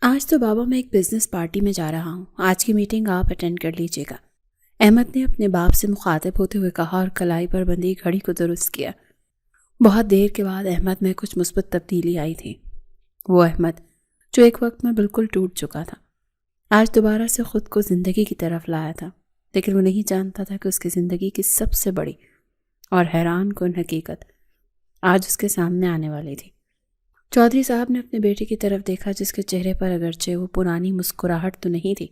آج تو بابا میں ایک بزنس پارٹی میں جا رہا ہوں، آج کی میٹنگ آپ اٹینڈ کر لیجیے گا، احمد نے اپنے باپ سے مخاطب ہوتے ہوئے کہا اور کلائی پر بندھی گھڑی کو درست کیا۔ بہت دیر کے بعد احمد میں کچھ مثبت تبدیلی آئی تھی۔ وہ احمد جو ایک وقت میں بالکل ٹوٹ چکا تھا، آج دوبارہ سے خود کو زندگی کی طرف لایا تھا، لیکن وہ نہیں جانتا تھا کہ اس کی زندگی کی سب سے بڑی اور حیران کن حقیقت آج اس کے سامنے آنے والی تھی۔ چودھری صاحب نے اپنے بیٹے کی طرف دیکھا، جس کے چہرے پر اگرچہ وہ پرانی مسکراہٹ تو نہیں تھی،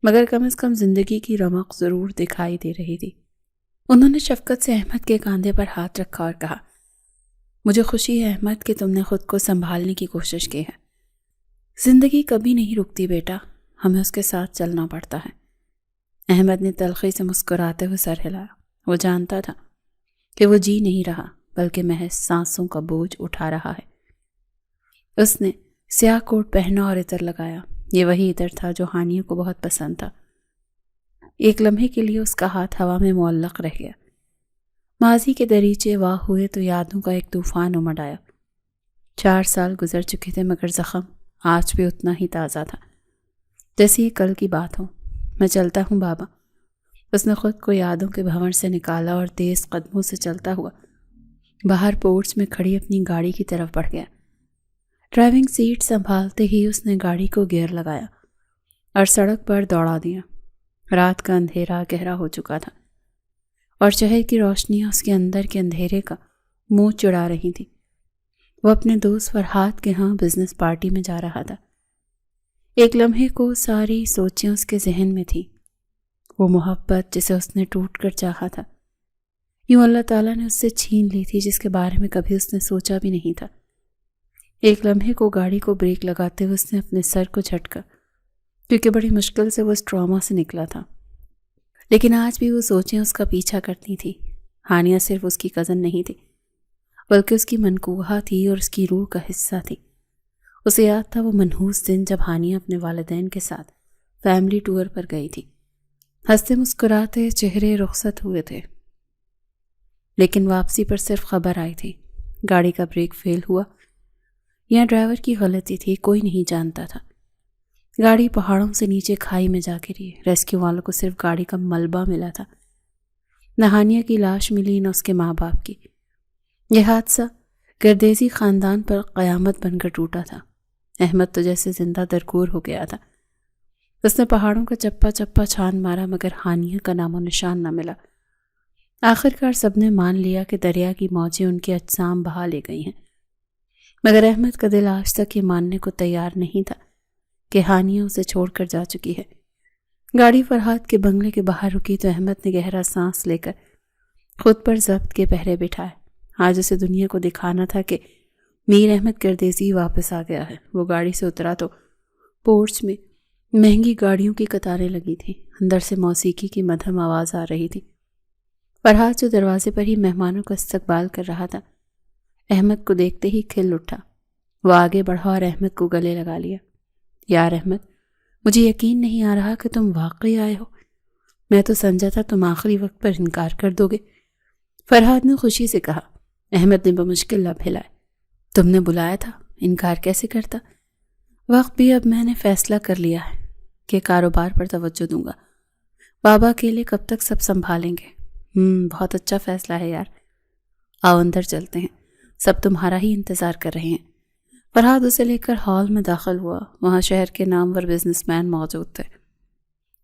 مگر کم از کم زندگی کی رمق ضرور دکھائی دے رہی تھی۔ انہوں نے شفقت سے احمد کے کاندھے پر ہاتھ رکھا اور کہا، مجھے خوشی ہے احمد کہ تم نے خود کو سنبھالنے کی کوشش کی ہے۔ زندگی کبھی نہیں رکتی بیٹا، ہمیں اس کے ساتھ چلنا پڑتا ہے۔ احمد نے تلخی سے مسکراتے ہوئے سر ہلایا۔ وہ جانتا تھا کہ وہ جی نہیں رہا بلکہ محض سانسوں کا بوجھ اٹھا رہا ہے۔ اس نے سیاہ کوٹ پہنا اور عطر لگایا۔ یہ وہی عطر تھا جو ہانیہ کو بہت پسند تھا۔ ایک لمحے کے لیے اس کا ہاتھ ہوا میں معلق رہ گیا۔ ماضی کے دریچے واہ ہوئے تو یادوں کا ایک طوفان امڈ آیا۔ 4 سال گزر چکے تھے مگر زخم آج بھی اتنا ہی تازہ تھا جیسے یہ کل کی بات ہو۔ میں چلتا ہوں بابا۔ اس نے خود کو یادوں کے بھنور سے نکالا اور تیز قدموں سے چلتا ہوا باہر پورچ میں کھڑی اپنی گاڑی کی طرف بڑھ گیا۔ ڈرائیونگ سیٹ سنبھالتے ہی اس نے گاڑی کو گیئر لگایا اور سڑک پر دوڑا دیا۔ رات کا اندھیرا گہرا ہو چکا تھا اور شہر کی روشنیاں اس کے اندر کے اندھیرے کا منہ چڑھا رہی تھی۔ وہ اپنے دوست فرحات کے ہاں بزنس پارٹی میں جا رہا تھا۔ ایک لمحے کو ساری سوچیں اس کے ذہن میں تھی۔ وہ محبت جسے اس نے ٹوٹ کر چاہا تھا، یوں اللہ تعالیٰ نے اس سے چھین لی تھی، جس کے بارے میں کبھی اس نے سوچا بھی نہیں تھا۔ ایک لمحے کو گاڑی کو بریک لگاتے ہوئے اس نے اپنے سر کو جھٹکا، کیونکہ بڑی مشکل سے وہ اس ٹراما سے نکلا تھا۔ لیکن آج بھی وہ سوچیں اس کا پیچھا کرتی تھی۔ ہانیہ صرف اس کی کزن نہیں تھی بلکہ اس کی منکوہا تھی اور اس کی روح کا حصہ تھی۔ اسے یاد تھا وہ منحوس دن جب ہانیہ اپنے والدین کے ساتھ فیملی ٹور پر گئی تھی۔ ہنستے مسکراتے چہرے رخصت ہوئے تھے، لیکن واپسی پر صرف خبر آئی تھی گاڑی کا بریک فیل ہوا یا ڈرائیور کی غلطی تھی، کوئی نہیں جانتا تھا۔ گاڑی پہاڑوں سے نیچے کھائی میں جا گری۔ ریسکیو والوں کو صرف گاڑی کا ملبہ ملا تھا، نہ ہانیہ کی لاش ملی نہ اس کے ماں باپ کی۔ یہ حادثہ گردیزی خاندان پر قیامت بن کر ٹوٹا تھا۔ احمد تو جیسے زندہ درگور ہو گیا تھا۔ اس نے پہاڑوں کا چپا چپا چھان مارا مگر ہانیہ کا نام و نشان نہ ملا۔ آخرکار سب نے مان لیا کہ دریا کی موجیں ان کے اجسام بہا لے گئی ہیں، مگر احمد کا دل آج تک یہ ماننے کو تیار نہیں تھا کہ ہانیہ اسے چھوڑ کر جا چکی ہے۔ گاڑی فرحات کے بنگلے کے باہر رکی تو احمد نے گہرا سانس لے کر خود پر ضبط کے پہرے بٹھائے۔ آج اسے دنیا کو دکھانا تھا کہ میر احمد گردیزی واپس آ گیا ہے۔ وہ گاڑی سے اترا تو پورچ میں مہنگی گاڑیوں کی قطاریں لگی تھیں۔ اندر سے موسیقی کی مدھم آواز آ رہی تھی۔ فرحات جو دروازے پر ہی مہمانوں کا استقبال کر رہا تھا، احمد کو دیکھتے ہی کھل اٹھا۔ وہ آگے بڑھا اور احمد کو گلے لگا لیا۔ یار احمد، مجھے یقین نہیں آ رہا کہ تم واقعی آئے ہو۔ میں تو سمجھا تھا تم آخری وقت پر انکار کر دو گے، فرحات نے خوشی سے کہا۔ احمد نے بمشکل لب ہلائے۔ تم نے بلایا تھا، انکار کیسے کرتا؟ وقت بھی اب میں نے فیصلہ کر لیا ہے کہ کاروبار پر توجہ دوں گا۔ بابا اکیلے کب تک سب سنبھالیں گے؟ بہت اچھا فیصلہ ہے یار۔ آؤ اندر چلتے ہیں، سب تمہارا ہی انتظار کر رہے ہیں۔ فرحات اسے لے کر ہال میں داخل ہوا۔ وہاں شہر کے نامور بزنس مین موجود تھے۔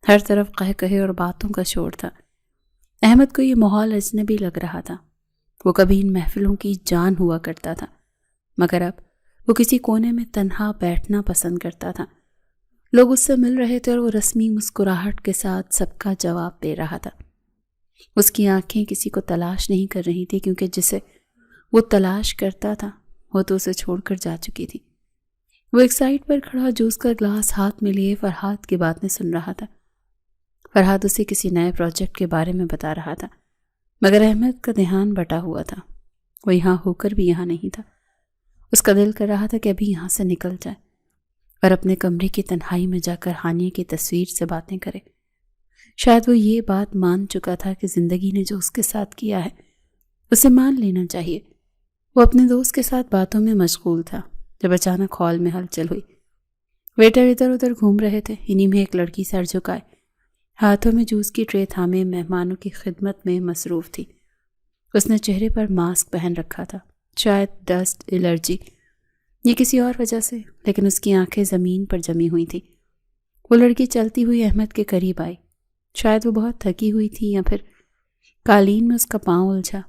ہر طرف قہقہے اور باتوں کا شور تھا۔ احمد کو یہ ماحول اجنبی لگ رہا تھا۔ وہ کبھی ان محفلوں کی جان ہوا کرتا تھا، مگر اب وہ کسی کونے میں تنہا بیٹھنا پسند کرتا تھا۔ لوگ اس سے مل رہے تھے اور وہ رسمی مسکراہٹ کے ساتھ سب کا جواب دے رہا تھا۔ اس کی آنکھیں کسی کو تلاش نہیں کر رہی تھی، کیونکہ جسے وہ تلاش کرتا تھا وہ تو اسے چھوڑ کر جا چکی تھی۔ وہ ایک سائڈ پر کھڑا جوس کا گلاس ہاتھ میں لیے فرحات کی باتیں سن رہا تھا۔ فرحات اسے کسی نئے پروجیکٹ کے بارے میں بتا رہا تھا، مگر احمد کا دھیان بٹا ہوا تھا۔ وہ یہاں ہو کر بھی یہاں نہیں تھا۔ اس کا دل کر رہا تھا کہ ابھی یہاں سے نکل جائے اور اپنے کمرے کی تنہائی میں جا کر ہانیہ کی تصویر سے باتیں کرے۔ شاید وہ یہ بات مان چکا تھا کہ زندگی نے جو اس کے ساتھ کیا ہے اسے مان لینا چاہیے۔ وہ اپنے دوست کے ساتھ باتوں میں مشغول تھا جب اچانک ہال میں ہلچل ہوئی۔ ویٹر ادھر ادھر گھوم رہے تھے، انہی میں ایک لڑکی سر جھکائے ہاتھوں میں جوس کی ٹرے تھامے مہمانوں کی خدمت میں مصروف تھی۔ اس نے چہرے پر ماسک پہن رکھا تھا، شاید ڈسٹ الرجی یا کسی اور وجہ سے، لیکن اس کی آنکھیں زمین پر جمی ہوئی تھیں۔ وہ لڑکی چلتی ہوئی احمد کے قریب آئی، شاید وہ بہت تھکی ہوئی تھی یا پھر قالین میں اس کا پاؤں الجھا۔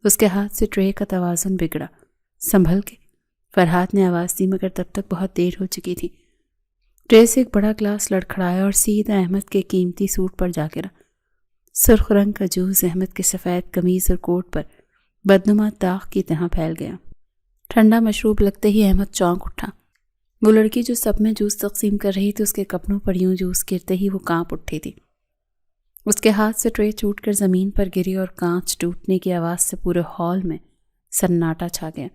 اس کے ہاتھ سے ٹرے کا توازن بگڑا۔ سنبھل کے، فرحات نے آواز دی، مگر تب تک بہت دیر ہو چکی تھی۔ ٹرے سے ایک بڑا گلاس لڑکھڑایا اور سیدھا احمد کے قیمتی سوٹ پر جا گرا۔ سرخ رنگ کا جوس احمد کے سفید قمیض اور کوٹ پر بدنما داغ کی طرح پھیل گیا۔ ٹھنڈا مشروب لگتے ہی احمد چونک اٹھا۔ وہ لڑکی جو سب میں جوس تقسیم کر رہی تھی، اس کے کپڑوں پر یوں جوس گرتے ہی وہ کانپ اٹھی تھی۔ اس کے ہاتھ سے ٹرے ٹوٹ کر زمین پر گری اور کانچ ٹوٹنے کی آواز سے پورے ہال میں سناٹا چھا گیا۔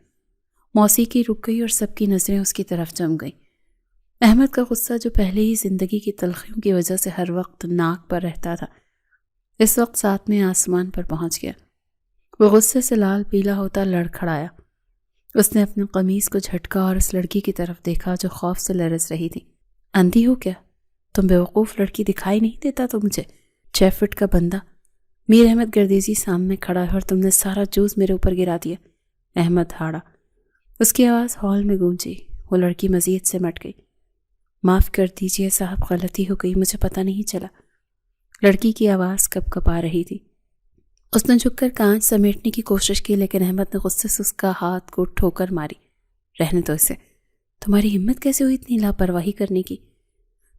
موسیقی رک گئی اور سب کی نظریں اس کی طرف جم گئیں۔ احمد کا غصہ جو پہلے ہی زندگی کی تلخیوں کی وجہ سے ہر وقت ناک پر رہتا تھا، اس وقت ساتویں آسمان پر پہنچ گیا۔ وہ غصے سے لال پیلا ہوتا لڑکھڑایا۔ اس نے اپنے قمیض کو جھٹکا اور اس لڑکی کی طرف دیکھا جو خوف سے لرز رہی تھی۔ اندھی ہو کیا؟ تم بیوقوف لڑکی، دکھائی نہیں دیتا تو مجھے؟ 6 فٹ کا بندہ میر احمد گردیزی سامنے کھڑا ہے اور تم نے سارا جوس میرے اوپر گرا دیا۔ احمد ہاڑا۔ اس کی آواز ہال میں گونجی۔ وہ لڑکی مزید سے مٹ گئی۔ معاف کر دیجئے صاحب، غلطی ہو گئی، مجھے پتہ نہیں چلا۔ لڑکی کی آواز کپ کپا رہی تھی۔ اس نے جھک کر کانچ سمیٹنے کی کوشش کی، لیکن احمد نے غصے سے اس کا ہاتھ کو ٹھوکر ماری۔ رہنے دو اسے۔ تمہاری ہمت کیسے ہوئی اتنی لاپرواہی کرنے کی؟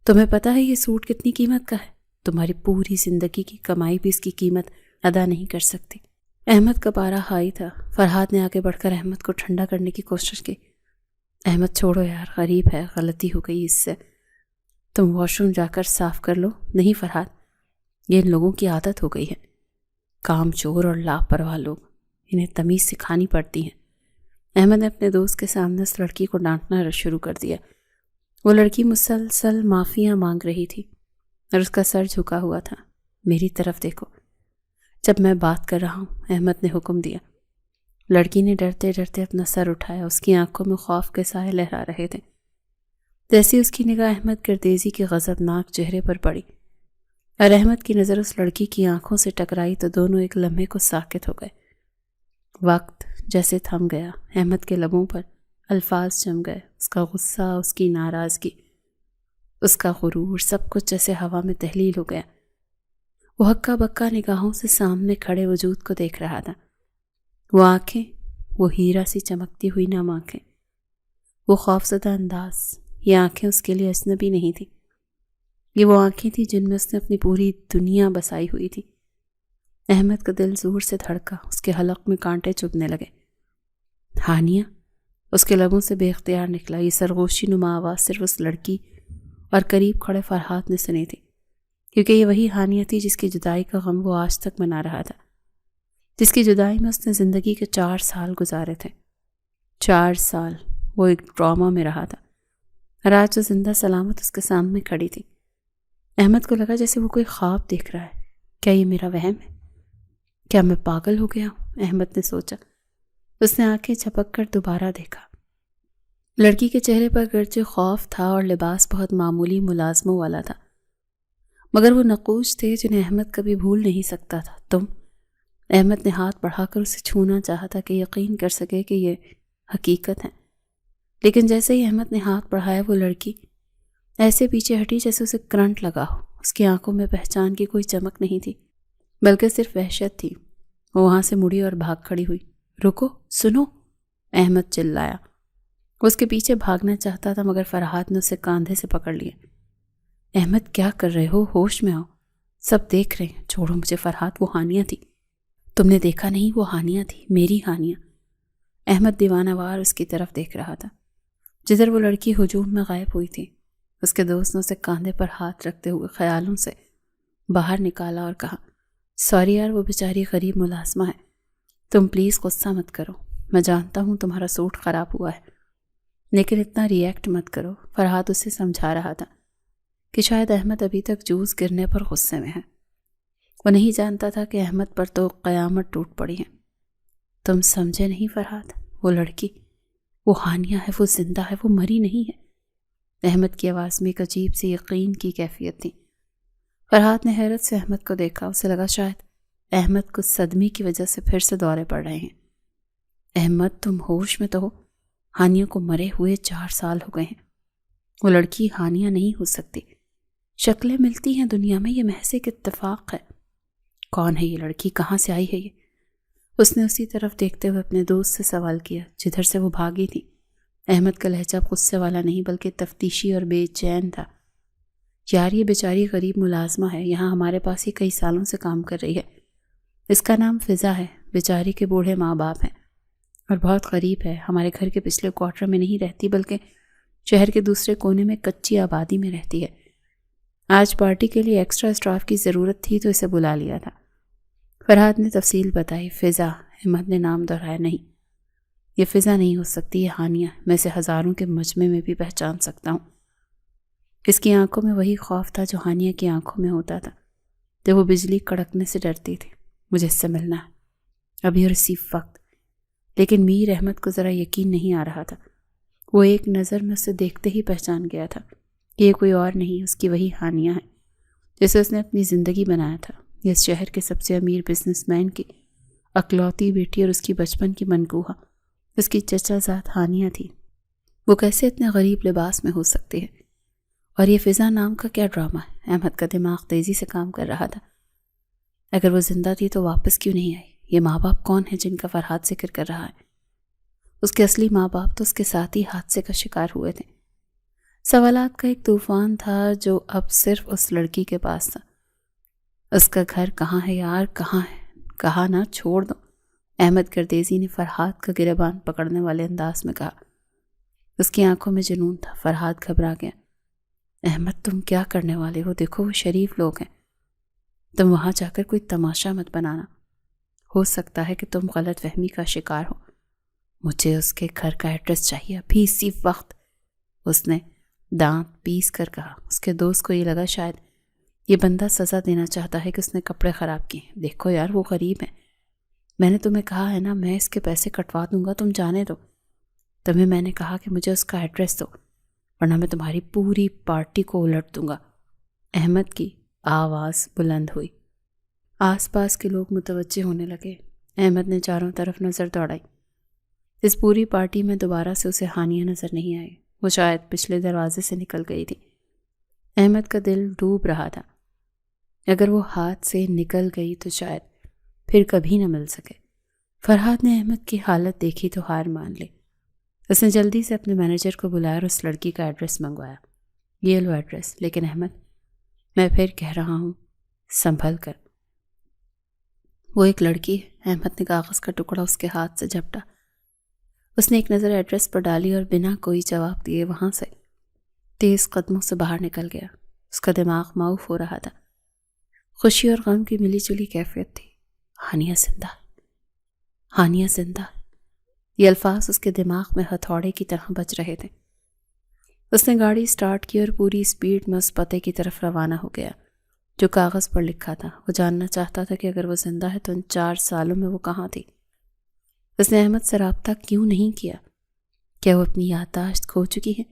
تمہیں پتہ ہے یہ سوٹ کتنی قیمت کا ہے؟ تمہاری پوری زندگی کی کمائی بھی اس کی قیمت ادا نہیں کر سکتی۔ احمد کا پارا ہائی تھا۔ فرحات نے آگے بڑھ کر احمد کو ٹھنڈا کرنے کی کوشش کی۔ احمد چھوڑو یار، غریب ہے، غلطی ہو گئی اس سے، تم واش روم جا کر صاف کر لو۔ نہیں فرحات، یہ ان لوگوں کی عادت ہو گئی ہے، کام چور اور لاپرواہ لوگ، انہیں تمیز سکھانی پڑتی ہے۔ احمد نے اپنے دوست کے سامنے اس لڑکی کو ڈانٹنا شروع کر دیا۔ وہ لڑکی مسلسل معافیاں مانگ رہی تھی اور اس کا سر جھکا ہوا تھا۔ میری طرف دیکھو جب میں بات کر رہا ہوں، احمد نے حکم دیا۔ لڑکی نے ڈرتے ڈرتے اپنا سر اٹھایا۔ اس کی آنکھوں میں خوف کے سائے لہرا رہے تھے۔ جیسی اس کی نگاہ احمد گردیزی کے غضبناک چہرے پر پڑی اور احمد کی نظر اس لڑکی کی آنکھوں سے ٹکرائی تو دونوں ایک لمحے کو ساکت ہو گئے۔ وقت جیسے تھم گیا۔ احمد کے لبوں پر الفاظ جم گئے۔ اس کا غصہ، اس کی ناراضگی، اس کا غرور، سب کچھ جیسے ہوا میں تحلیل ہو گیا۔ وہ ہکا بکا نگاہوں سے سامنے کھڑے وجود کو دیکھ رہا تھا۔ وہ آنکھیں، وہ ہیرا سی چمکتی ہوئی نم آنکھیں، وہ خوفزدہ انداز، یہ آنکھیں اس کے لیے اجنبی نہیں تھی۔ یہ وہ آنکھیں تھیں جن میں اس نے اپنی پوری دنیا بسائی ہوئی تھی۔ احمد کا دل زور سے دھڑکا، اس کے حلق میں کانٹے چبھنے لگے۔ ہانیہ، اس کے لبوں سے بے اختیار نکلا۔ یہ سرگوشی نما آواز صرف اس لڑکی اور قریب کھڑے فرحات نے سنی تھی، کیونکہ یہ وہی ہانیہ تھی جس کی جدائی کا غم وہ آج تک منا رہا تھا، جس کی جدائی میں اس نے زندگی کے 4 سال گزارے تھے۔ 4 سال وہ ایک ڈرامہ میں رہا تھا اور آج وہ زندہ سلامت اس کے سامنے کھڑی تھی۔ احمد کو لگا جیسے وہ کوئی خواب دیکھ رہا ہے۔ کیا یہ میرا وہم ہے؟ کیا میں پاگل ہو گیا ہوں؟ احمد نے سوچا۔ اس نے آنکھیں جھپک کر دوبارہ دیکھا۔ لڑکی کے چہرے پر گرچہ خوف تھا اور لباس بہت معمولی ملازموں والا تھا، مگر وہ نقوش تھے جنہیں احمد کبھی بھول نہیں سکتا تھا۔ تم؟ احمد نے ہاتھ بڑھا کر اسے چھونا چاہا تھا کہ یقین کر سکے کہ یہ حقیقت ہے، لیکن جیسے ہی احمد نے ہاتھ بڑھایا وہ لڑکی ایسے پیچھے ہٹی جیسے اسے کرنٹ لگا ہو۔ اس کی آنکھوں میں پہچان کی کوئی چمک نہیں تھی، بلکہ صرف وحشت تھی۔ وہ وہاں سے مڑی اور بھاگ کھڑی ہوئی۔ رکو، سنو، احمد چلایا۔ وہ اس کے پیچھے بھاگنا چاہتا تھا مگر فرحات نے اسے کاندھے سے پکڑ لیا۔ احمد کیا کر رہے ہو؟ ہوش میں آؤ، سب دیکھ رہے ہیں۔ چھوڑو مجھے فرحات، وہ ہانیہ تھی۔ تم نے دیکھا نہیں؟ وہ ہانیہ تھی، میری ہانیہ۔ احمد دیوانہ وار اس کی طرف دیکھ رہا تھا جدھر وہ لڑکی ہجوم میں غائب ہوئی تھی۔ اس کے دوست نے اسے کاندھے پر ہاتھ رکھتے ہوئے خیالوں سے باہر نکالا اور کہا، سوری یار، وہ بیچاری غریب ملازمہ ہے، تم پلیز غصہ مت کرو۔ میں جانتا ہوں تمہارا سوٹ خراب ہوا ہے، لیکن اتنا ری ایکٹ مت کرو۔ فرحات اسے سمجھا رہا تھا کہ شاید احمد ابھی تک جوس گرنے پر غصے میں ہے۔ وہ نہیں جانتا تھا کہ احمد پر تو قیامت ٹوٹ پڑی ہے۔ تم سمجھے نہیں فرحات، وہ لڑکی، وہ ہانیہ ہے، وہ زندہ ہے، وہ مری نہیں ہے۔ احمد کی آواز میں ایک عجیب سی یقین کی کیفیت تھی۔ فرحات نے حیرت سے احمد کو دیکھا، اسے لگا شاید احمد کو صدمے کی وجہ سے پھر سے دورے پڑ رہے ہیں۔ احمد تم ہوش میں تو ہو؟ ہانیہ کو مرے ہوئے 4 سال ہو گئے ہیں۔ وہ لڑکی ہانیہ نہیں ہو سکتی، شکلیں ملتی ہیں دنیا میں، یہ محض ایک اتفاق ہے۔ کون ہے یہ لڑکی؟ کہاں سے آئی ہے یہ؟ اس نے اسی طرف دیکھتے ہوئے اپنے دوست سے سوال کیا جدھر سے وہ بھاگی تھی۔ احمد کا لہجہ غصے والا نہیں بلکہ تفتیشی اور بے چین تھا۔ یار یہ بیچاری غریب ملازمہ ہے، یہاں ہمارے پاس ہی کئی سالوں سے کام کر رہی ہے۔ اس کا نام فضا ہے، بیچاری کے بوڑھے ماں باپ ہیں اور بہت غریب ہے، ہمارے گھر کے پچھلے کوارٹر میں نہیں رہتی بلکہ شہر کے دوسرے کونے میں کچی آبادی میں رہتی ہے۔ آج پارٹی کے لیے ایکسٹرا اسٹاف کی ضرورت تھی تو اسے بلا لیا تھا۔ فرحات نے تفصیل بتائی۔ فضا، احمد نے نام دہرایا۔ نہیں، یہ فضا نہیں ہو سکتی، یہ ہانیہ، میں اسے ہزاروں کے مجمع میں بھی پہچان سکتا ہوں۔ اس کی آنکھوں میں وہی خوف تھا جو ہانیہ کی آنکھوں میں ہوتا تھا، تو وہ بجلی کڑکنے سے ڈرتی تھی۔ مجھے اس سے ملنا ہے، ابھی اور اسی وقت۔ لیکن میر احمد کو ذرا یقین نہیں آ رہا تھا۔ وہ ایک نظر میں اسے دیکھتے ہی پہچان گیا تھا کہ یہ کوئی اور نہیں، اس کی وہی ہانیہ ہے جسے اس نے اپنی زندگی بنایا تھا۔ یہ اس شہر کے سب سے امیر بزنس مین کی اکلوتی بیٹی اور اس کی بچپن کی منقوہ، اس کی چچا زاد ہانیہ تھی۔ وہ کیسے اتنے غریب لباس میں ہو سکتی ہے؟ اور یہ فضا نام کا کیا ڈرامہ ہے؟ احمد کا دماغ تیزی سے کام کر رہا تھا۔ اگر وہ زندہ تھی تو واپس کیوں نہیں آئی؟ یہ ماں باپ کون ہیں جن کا فرحات ذکر کر رہا ہے؟ اس کے اصلی ماں باپ تو اس کے ساتھ ہی حادثے کا شکار ہوئے تھے۔ سوالات کا ایک طوفان تھا جو اب صرف اس لڑکی کے پاس تھا۔ اس کا گھر کہاں ہے یار؟ کہاں ہے؟ کہا نہ چھوڑ دو، احمد گردیزی نے فرحات کا گریبان پکڑنے والے انداز میں کہا۔ اس کی آنکھوں میں جنون تھا۔ فرحات گھبرا گیا۔ احمد تم کیا کرنے والے ہو؟ دیکھو وہ شریف لوگ ہیں، تم وہاں جا کر کوئی تماشا مت بنانا، ہو سکتا ہے کہ تم غلط فہمی کا شکار ہو۔ مجھے اس کے گھر کا ایڈریس چاہیے ابھی اسی وقت، اس نے دانت پیس کر کہا۔ اس کے دوست کو یہ لگا شاید یہ بندہ سزا دینا چاہتا ہے کہ اس نے کپڑے خراب کیے۔ دیکھو یار وہ غریب ہیں، میں نے تمہیں کہا ہے نا میں اس کے پیسے کٹوا دوں گا، تم جانے دو۔ تمہیں میں نے کہا کہ مجھے اس کا ایڈریس دو ورنہ میں تمہاری پوری پارٹی کو الٹ دوں گا۔ احمد کی آواز بلند ہوئی۔ آس پاس کے لوگ متوجہ ہونے لگے۔ احمد نے چاروں طرف نظر دوڑائی۔ اس پوری پارٹی میں دوبارہ سے اسے ہانیہ نظر نہیں آئی۔ وہ شاید پچھلے دروازے سے نکل گئی تھی۔ احمد کا دل ڈوب رہا تھا۔ اگر وہ ہاتھ سے نکل گئی تو شاید پھر کبھی نہ مل سکے۔ فرحات نے احمد کی حالت دیکھی تو ہار مان لی۔ اس نے جلدی سے اپنے مینیجر کو بلایا اور اس لڑکی کا ایڈریس منگوایا۔ یہ لو ایڈریس، لیکن احمد میں پھر کہہ رہا ہوں سنبھل کر۔ وہ ایک لڑکی ہے۔ احمد نے کاغذ کا ٹکڑا اس کے ہاتھ سے جھپٹا۔ اس نے ایک نظر ایڈریس پر ڈالی اور بنا کوئی جواب دیے وہاں سے تیز قدموں سے باہر نکل گیا۔ اس کا دماغ معاف ہو رہا تھا۔ خوشی اور غم کی ملی جلی کیفیت تھی۔ ہانیہ زندہ، ہانیہ زندہ، یہ الفاظ اس کے دماغ میں ہتھوڑے کی طرح بج رہے تھے۔ اس نے گاڑی سٹارٹ کی اور پوری سپیڈ میں اس پتے کی طرف روانہ ہو گیا جو کاغذ پر لکھا تھا۔ وہ جاننا چاہتا تھا کہ اگر وہ زندہ ہے تو ان 4 سالوں میں وہ کہاں تھی۔ اس نے احمد سے رابطہ کیوں نہیں کیا؟ کیا وہ اپنی یادداشت کھو چکی ہے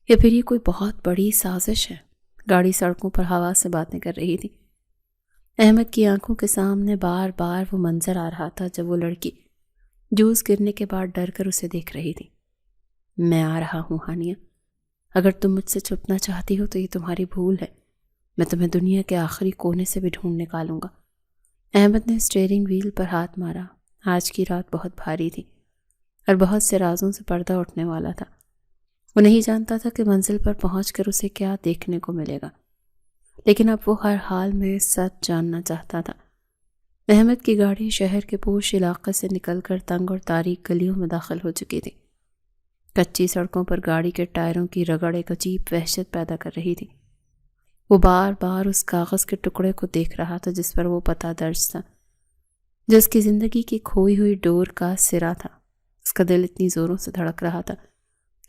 یا پھر یہ کوئی بہت بڑی سازش ہے؟ گاڑی سڑکوں پر ہوا سے باتیں کر رہی تھی۔ احمد کی آنکھوں کے سامنے بار بار وہ منظر آ رہا تھا جب وہ لڑکی جوس گرنے کے بعد ڈر کر اسے دیکھ رہی تھی۔ میں آ رہا ہوں ہانیہ، اگر تم مجھ سے چھپنا چاہتی ہو تو یہ تمہاری بھول ہے، میں تمہیں دنیا کے آخری کونے سے بھی ڈھونڈ نکالوں گا۔ احمد نے اسٹیئرنگ وہیل پر ہاتھ مارا۔ آج کی رات بہت بھاری تھی اور بہت سے رازوں سے پردہ اٹھنے والا تھا۔ وہ نہیں جانتا تھا کہ منزل پر پہنچ کر اسے کیا دیکھنے کو ملے گا، لیکن اب وہ ہر حال میں سچ جاننا چاہتا تھا۔ احمد کی گاڑی شہر کے پوش علاقے سے نکل کر تنگ اور تاریک گلیوں میں داخل ہو چکی تھی۔ کچی سڑکوں پر گاڑی کے ٹائروں کی رگڑ ایک عجیب وحشت پیدا کر رہی تھی۔ وہ بار بار اس کاغذ کے ٹکڑے کو دیکھ رہا تھا جس پر وہ پتہ درج تھا، جو اس کی زندگی کی کھوئی ہوئی ڈور کا سرا تھا۔ اس کا دل اتنی زوروں سے دھڑک رہا تھا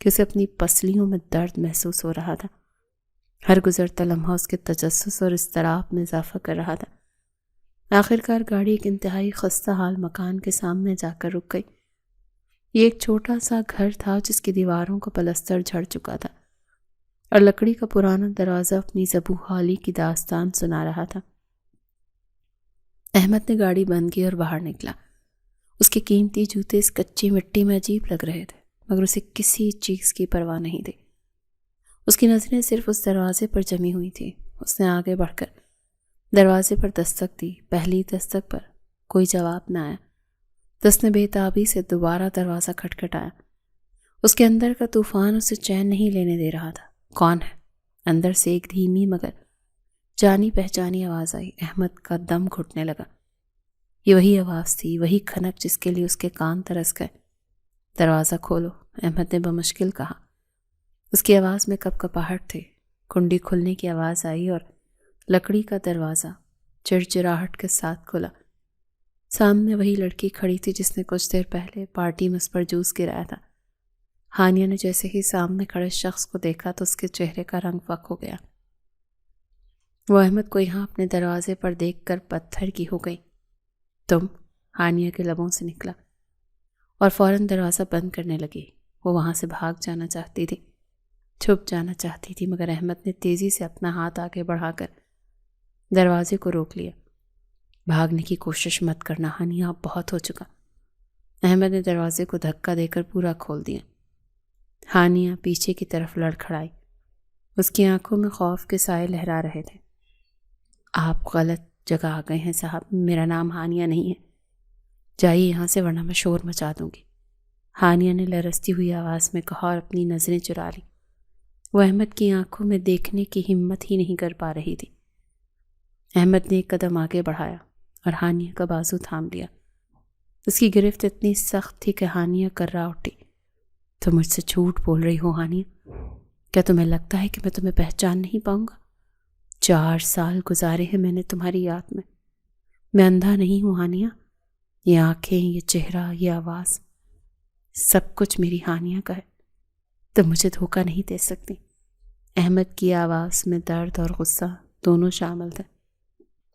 کہ اسے اپنی پسلیوں میں درد محسوس ہو رہا تھا۔ ہر گزرتا لمحہ اس کے تجسس اور اضطراب میں اضافہ کر رہا تھا۔ آخرکار گاڑی ایک انتہائی خستہ حال مکان کے سامنے جا کر رک گئی۔ یہ ایک چھوٹا سا گھر تھا جس کی دیواروں کا پلستر جھڑ چکا تھا اور لکڑی کا پرانا دروازہ اپنی زبوں حالی کی داستان سنا رہا تھا۔ احمد نے گاڑی بند کی اور باہر نکلا۔ اس کے قیمتی جوتے اس کچی مٹی میں عجیب لگ رہے تھے، مگر اسے کسی چیز کی پرواہ نہیں تھی۔ اس کی نظریں صرف اس دروازے پر جمی ہوئی تھیں۔ اس نے آگے بڑھ کر دروازے پر دستک دی۔ پہلی دستک پر کوئی جواب نہ آیا۔ دست نے بے تابی سے دوبارہ دروازہ کھٹکھٹایا۔ اس کے اندر کا طوفان اسے چین نہیں لینے دے رہا تھا۔ کون ہے؟ اندر سے ایک دھیمی مگر جانی پہچانی آواز آئی۔ احمد کا دم گھٹنے لگا۔ یہ وہی آواز تھی، وہی کھنک جس کے لیے اس کے کان ترس گئے۔ دروازہ کھولو، احمد نے بمشکل کہا۔ اس کی آواز میں کپکپاہٹ تھی۔ کنڈی کھلنے کی آواز آئی اور لکڑی کا دروازہ چڑچڑاہٹ کے ساتھ کھلا۔ سامنے وہی لڑکی کھڑی تھی جس نے کچھ دیر پہلے پارٹی میں اس پر جوس گرایا تھا۔ ہانیہ نے جیسے ہی سامنے کھڑے شخص کو دیکھا تو اس کے چہرے کا رنگ فک ہو گیا۔ وہ احمد کو یہاں اپنے دروازے پر دیکھ کر پتھر کی ہو گئی۔ تم؟ ہانیہ کے لبوں سے نکلا اور فوراً دروازہ بند کرنے لگی۔ وہ وہاں سے بھاگ جانا چاہتی تھی، چھپ جانا چاہتی تھی، مگر احمد نے تیزی سے اپنا ہاتھ آگے بڑھا کر دروازے کو روک لیا۔ بھاگنے کی کوشش مت کرنا ہانیہ، اب بہت ہو چکا۔ احمد نے دروازے کو دھکا دے کر پورا کھول دیا۔ ہانیہ پیچھے کی طرف لڑکھڑائی۔ اس کی آنکھوں میں خوف کے سائے لہرا رہے تھے۔ آپ غلط جگہ آ گئے ہیں صاحب، میرا نام ہانیہ نہیں ہے، جائیے یہاں سے ورنہ میں شور مچا دوں گی، ہانیہ نے لرزتی ہوئی آواز میں کہا اور اپنی نظریں چرا لی۔ وہ احمد کی آنکھوں میں دیکھنے کی ہمت ہی نہیں کر پا رہی تھی۔ احمد نے ایک قدم آگے بڑھایا اور ہانیہ کا بازو تھام لیا۔ اس کی گرفت اتنی سخت تھی کہ ہانیہ کرا اٹھی۔ تم مجھ سے جھوٹ بول رہی ہو ہانیہ، کیا تمہیں لگتا ہے کہ میں تمہیں پہچان نہیں پاؤں گا؟ 4 سال گزارے ہیں میں نے تمہاری یاد میں اندھا نہیں ہوں ہانیہ۔ یہ آنکھیں، یہ چہرہ، یہ آواز، سب کچھ میری ہانیہ کا ہے۔ تم مجھے دھوکہ نہیں دے سکتی۔ احمد کی آواز میں درد اور غصہ دونوں شامل تھے۔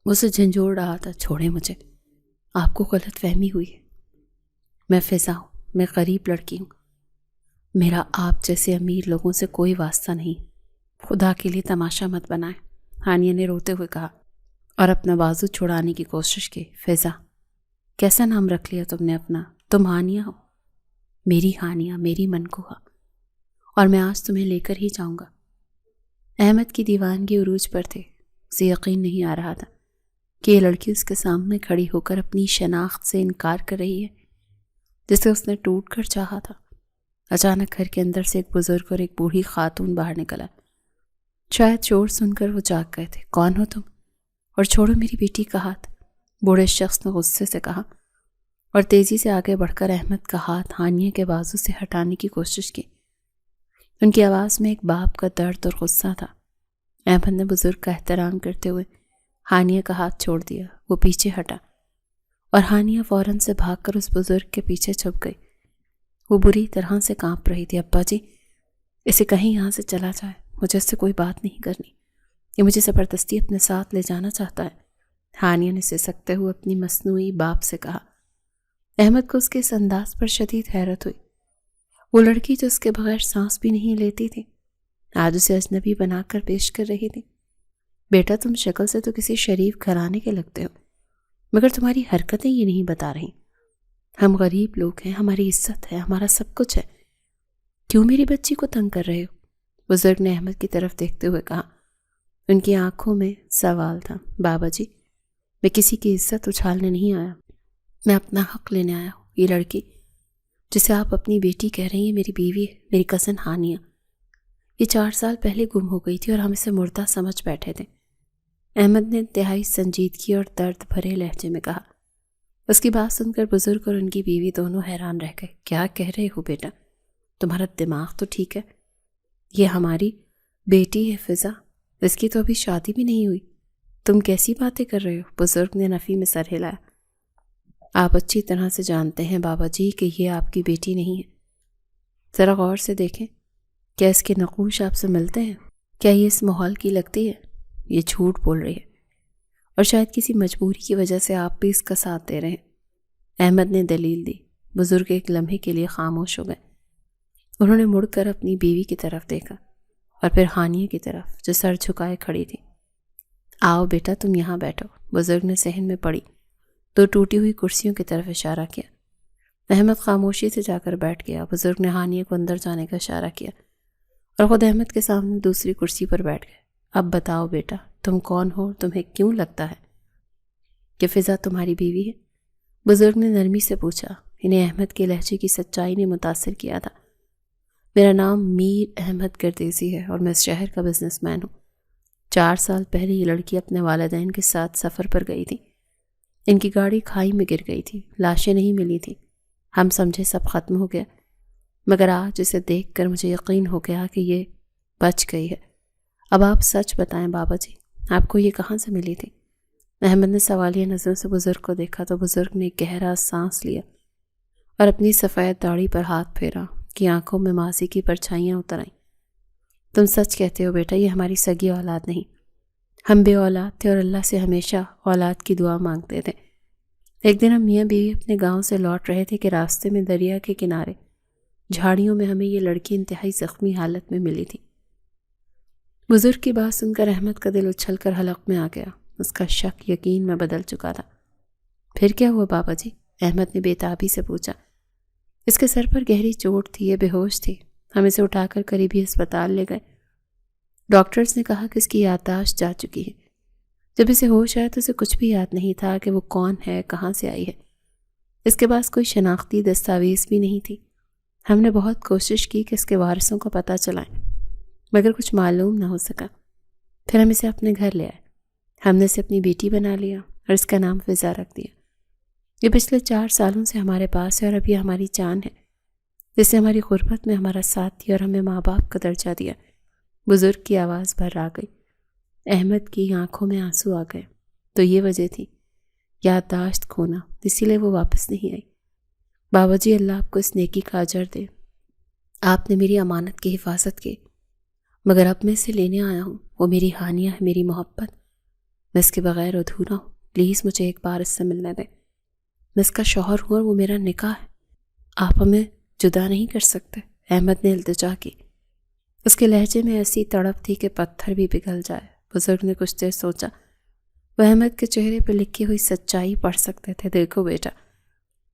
وہ اسے جھنجھوڑ رہا تھا۔ چھوڑیں مجھے، آپ کو غلط فہمی ہوئی ہے۔ میں فضا ہوں، میں غریب لڑکی ہوں، میرا آپ جیسے امیر لوگوں سے کوئی واسطہ نہیں۔ خدا کے لیے تماشا مت بنائیں، ہانیہ نے روتے ہوئے کہا اور اپنا بازو چھڑانے کی کوشش کی۔ فضا، کیسا نام رکھ لیا تم نے اپنا؟ تم ہانیہ ہو، میری ہانیہ، میری منقوہ، اور میں آج تمہیں لے کر ہی جاؤں گا۔ احمد کی دیوانگی عروج پر تھے۔ اسے یقین نہیں آ رہا تھا کہ یہ لڑکی اس کے سامنے کھڑی ہو کر اپنی شناخت سے انکار کر رہی ہے جسے اس نے ٹوٹ کر چاہا تھا۔ اچانک گھر کے اندر سے ایک بزرگ اور ایک بوڑھی خاتون باہر نکلا۔ شاید شور سن کر وہ جاگ گئے تھے۔ کون ہو تم؟ اور چھوڑو میری بیٹی کا ہاتھ، بوڑھے شخص نے غصے سے کہا اور تیزی سے آگے بڑھ کر احمد کا ہاتھ ہانیہ کے بازو سے ہٹانے کی کوشش کی۔ ان کی آواز میں ایک باپ کا درد اور غصہ تھا۔ احمد نے بزرگ کا احترام کرتے ہوئے ہانیہ کا ہاتھ چھوڑ دیا۔ وہ پیچھے ہٹا اور ہانیہ فوراً سے بھاگ کر اس بزرگ کے پیچھے چھپ گئی۔ وہ بری طرح سے کانپ رہی تھی۔ ابا جی، اسے کہیں یہاں سے چلا جائے، مجھے اس سے کوئی بات نہیں کرنی، یہ مجھے زبردستی اپنے ساتھ لے جانا چاہتا ہے، ہانیہ نے سسکتے ہوئے اپنی مصنوعی باپ سے کہا۔ احمد کو اس کے اس انداز پر شدید حیرت ہوئی۔ وہ لڑکی جو اس کے بغیر سانس بھی نہیں لیتی تھی، آج اسے اجنبی بنا کر پیش کر رہی تھی۔ بیٹا، تم شکل سے تو کسی شریف گھرانے کے لگتے ہو، مگر تمہاری حرکتیں یہ نہیں بتا رہی۔ ہم غریب لوگ ہیں، ہماری عزت ہے، ہمارا سب کچھ ہے، کیوں میری بچی کو تنگ کر رہے ہو؟ بزرگ نے احمد کی طرف دیکھتے ہوئے کہا۔ ان کی آنکھوں میں سوال تھا۔ بابا جی، میں کسی کی عزت اچھالنے نہیں آیا، میں اپنا حق لینے آیا ہوں۔ یہ لڑکی جسے آپ اپنی بیٹی کہہ رہی ہیں میری بیوی ہے، میری کزن ہانیہ۔ یہ 4 سال پہلے گم ہو گئی تھی اور ہم اسے مردہ سمجھ بیٹھے تھے۔ احمد نے انتہائی سنجیدگی اور درد بھرے لہجے میں کہا۔ اس کی بات سن کر بزرگ اور ان کی بیوی دونوں حیران رہ گئے۔ کیا کہہ رہے ہو بیٹا؟ تمہارا دماغ تو ٹھیک ہے؟ یہ ہماری بیٹی ہے فضا، اس کی تو ابھی شادی بھی نہیں ہوئی، تم کیسی باتیں کر رہے ہو؟ بزرگ نے نفی میں سر ہلایا۔ آپ اچھی طرح سے جانتے ہیں بابا جی کہ یہ آپ کی بیٹی نہیں ہے۔ ذرا غور سے دیکھیں، کیا اس کے نقوش آپ سے ملتے ہیں؟ کیا یہ اس ماحول کی لگتی ہے؟ یہ جھوٹ بول رہی ہے اور شاید کسی مجبوری کی وجہ سے آپ بھی اس کا ساتھ دے رہے ہیں، احمد نے دلیل دی۔ بزرگ ایک لمحے کے لیے خاموش ہو گئے۔ انہوں نے مڑ کر اپنی بیوی کی طرف دیکھا۔ اور پھر ہانیہ کی طرف جو سر جھکائے کھڑی تھی۔ آؤ بیٹا تم یہاں بیٹھو، بزرگ نے صحن میں پڑی 2 ٹوٹی ہوئی کرسیوں کی طرف اشارہ کیا۔ احمد خاموشی سے جا کر بیٹھ گیا۔ بزرگ نے ہانیہ کو اندر جانے کا اشارہ کیا اور خود احمد کے سامنے دوسری کرسی پر بیٹھ گئے۔ اب بتاؤ بیٹا تم کون ہو اور تمہیں کیوں لگتا ہے کہ فضا تمہاری بیوی ہے؟ بزرگ نے نرمی سے پوچھا۔ انہیں احمد کے لہجے کی سچائی نے متاثر کیا تھا۔ میرا نام میر احمد گردیزی ہے اور میں اس شہر کا بزنس مین ہوں۔ 4 سال پہلے یہ لڑکی اپنے والدین کے ساتھ سفر پر گئی تھی۔ ان کی گاڑی کھائی میں گر گئی تھی، لاشیں نہیں ملی تھیں۔ ہم سمجھے سب ختم ہو گیا، مگر آج اسے دیکھ کر مجھے یقین ہو گیا کہ یہ بچ گئی ہے۔ اب آپ سچ بتائیں بابا جی، آپ کو یہ کہاں سے ملی تھی؟ احمد نے سوالیہ نظروں سے بزرگ کو دیکھا تو بزرگ نے گہرا سانس لیا اور اپنی سفید داڑھی پر ہاتھ پھیرا کہ آنکھوں میں ماضی کی پرچھائیاں اتر آئیں۔ تم سچ کہتے ہو بیٹا، یہ ہماری سگی اولاد نہیں، ہم بے اولاد تھے اور اللہ سے ہمیشہ اولاد کی دعا مانگتے تھے۔ ایک دن ہم میاں بیوی اپنے گاؤں سے لوٹ رہے تھے کہ راستے میں دریا کے کنارے جھاڑیوں میں ہمیں یہ لڑکی انتہائی زخمی حالت میں ملی تھی۔ بزرگ کی بات سن کر احمد کا دل اچھل کر حلق میں آ گیا۔ اس کا شک یقین میں بدل چکا تھا۔ پھر کیا ہوا بابا جی؟ احمد نے بے تابی سے پوچھا۔ اس کے سر پر گہری چوٹ تھی، یہ بے ہوش تھی۔ ہم اسے اٹھا کر قریبی ہسپتال لے گئے۔ ڈاکٹرز نے کہا کہ اس کی یادداشت جا چکی ہے۔ جب اسے ہوش آیا تو اسے کچھ بھی یاد نہیں تھا کہ وہ کون ہے، کہاں سے آئی ہے۔ اس کے پاس کوئی شناختی دستاویز بھی نہیں تھی۔ ہم نے بہت کوشش کی کہ اس کے وارثوں کو پتہ چلائیں، مگر کچھ معلوم نہ ہو سکا۔ پھر ہم اسے اپنے گھر لے آئے۔ ہم نے اسے اپنی بیٹی بنا لیا اور اس کا نام فضا رکھ دیا۔ یہ پچھلے 4 سالوں سے ہمارے پاس ہے اور اب یہ ہماری جان ہے، جس نے ہماری غربت میں ہمارا ساتھ دیا اور ہمیں ماں باپ کا درجہ دیا۔ بزرگ کی آواز بھر آ گئی۔ احمد کی آنکھوں میں آنسو آ گئے۔ تو یہ وجہ تھی یادداشت کھونا، اسی لیے وہ واپس نہیں آئی۔ بابا جی اللہ آپ کو اس نیکی کا اجر دے، آپ نے میری امانت کی حفاظت کی، مگر اب میں اسے لینے آیا ہوں۔ وہ میری ہانیہ ہے، میری محبت، میں اس کے بغیر ادھورا ہوں۔ پلیز مجھے ایک بار اس سے ملنے دیں۔ میں اس کا شوہر ہوں اور وہ میرا نکاح ہے، آپ ہمیں جدا نہیں کر سکتے۔ احمد نے التجا کی۔ اس کے لہجے میں ایسی تڑپ تھی کہ پتھر بھی پگھل جائے۔ بزرگ نے کچھ دیر سوچا۔ وہ احمد کے چہرے پر لکھی ہوئی سچائی پڑھ سکتے تھے۔ دیکھو بیٹا،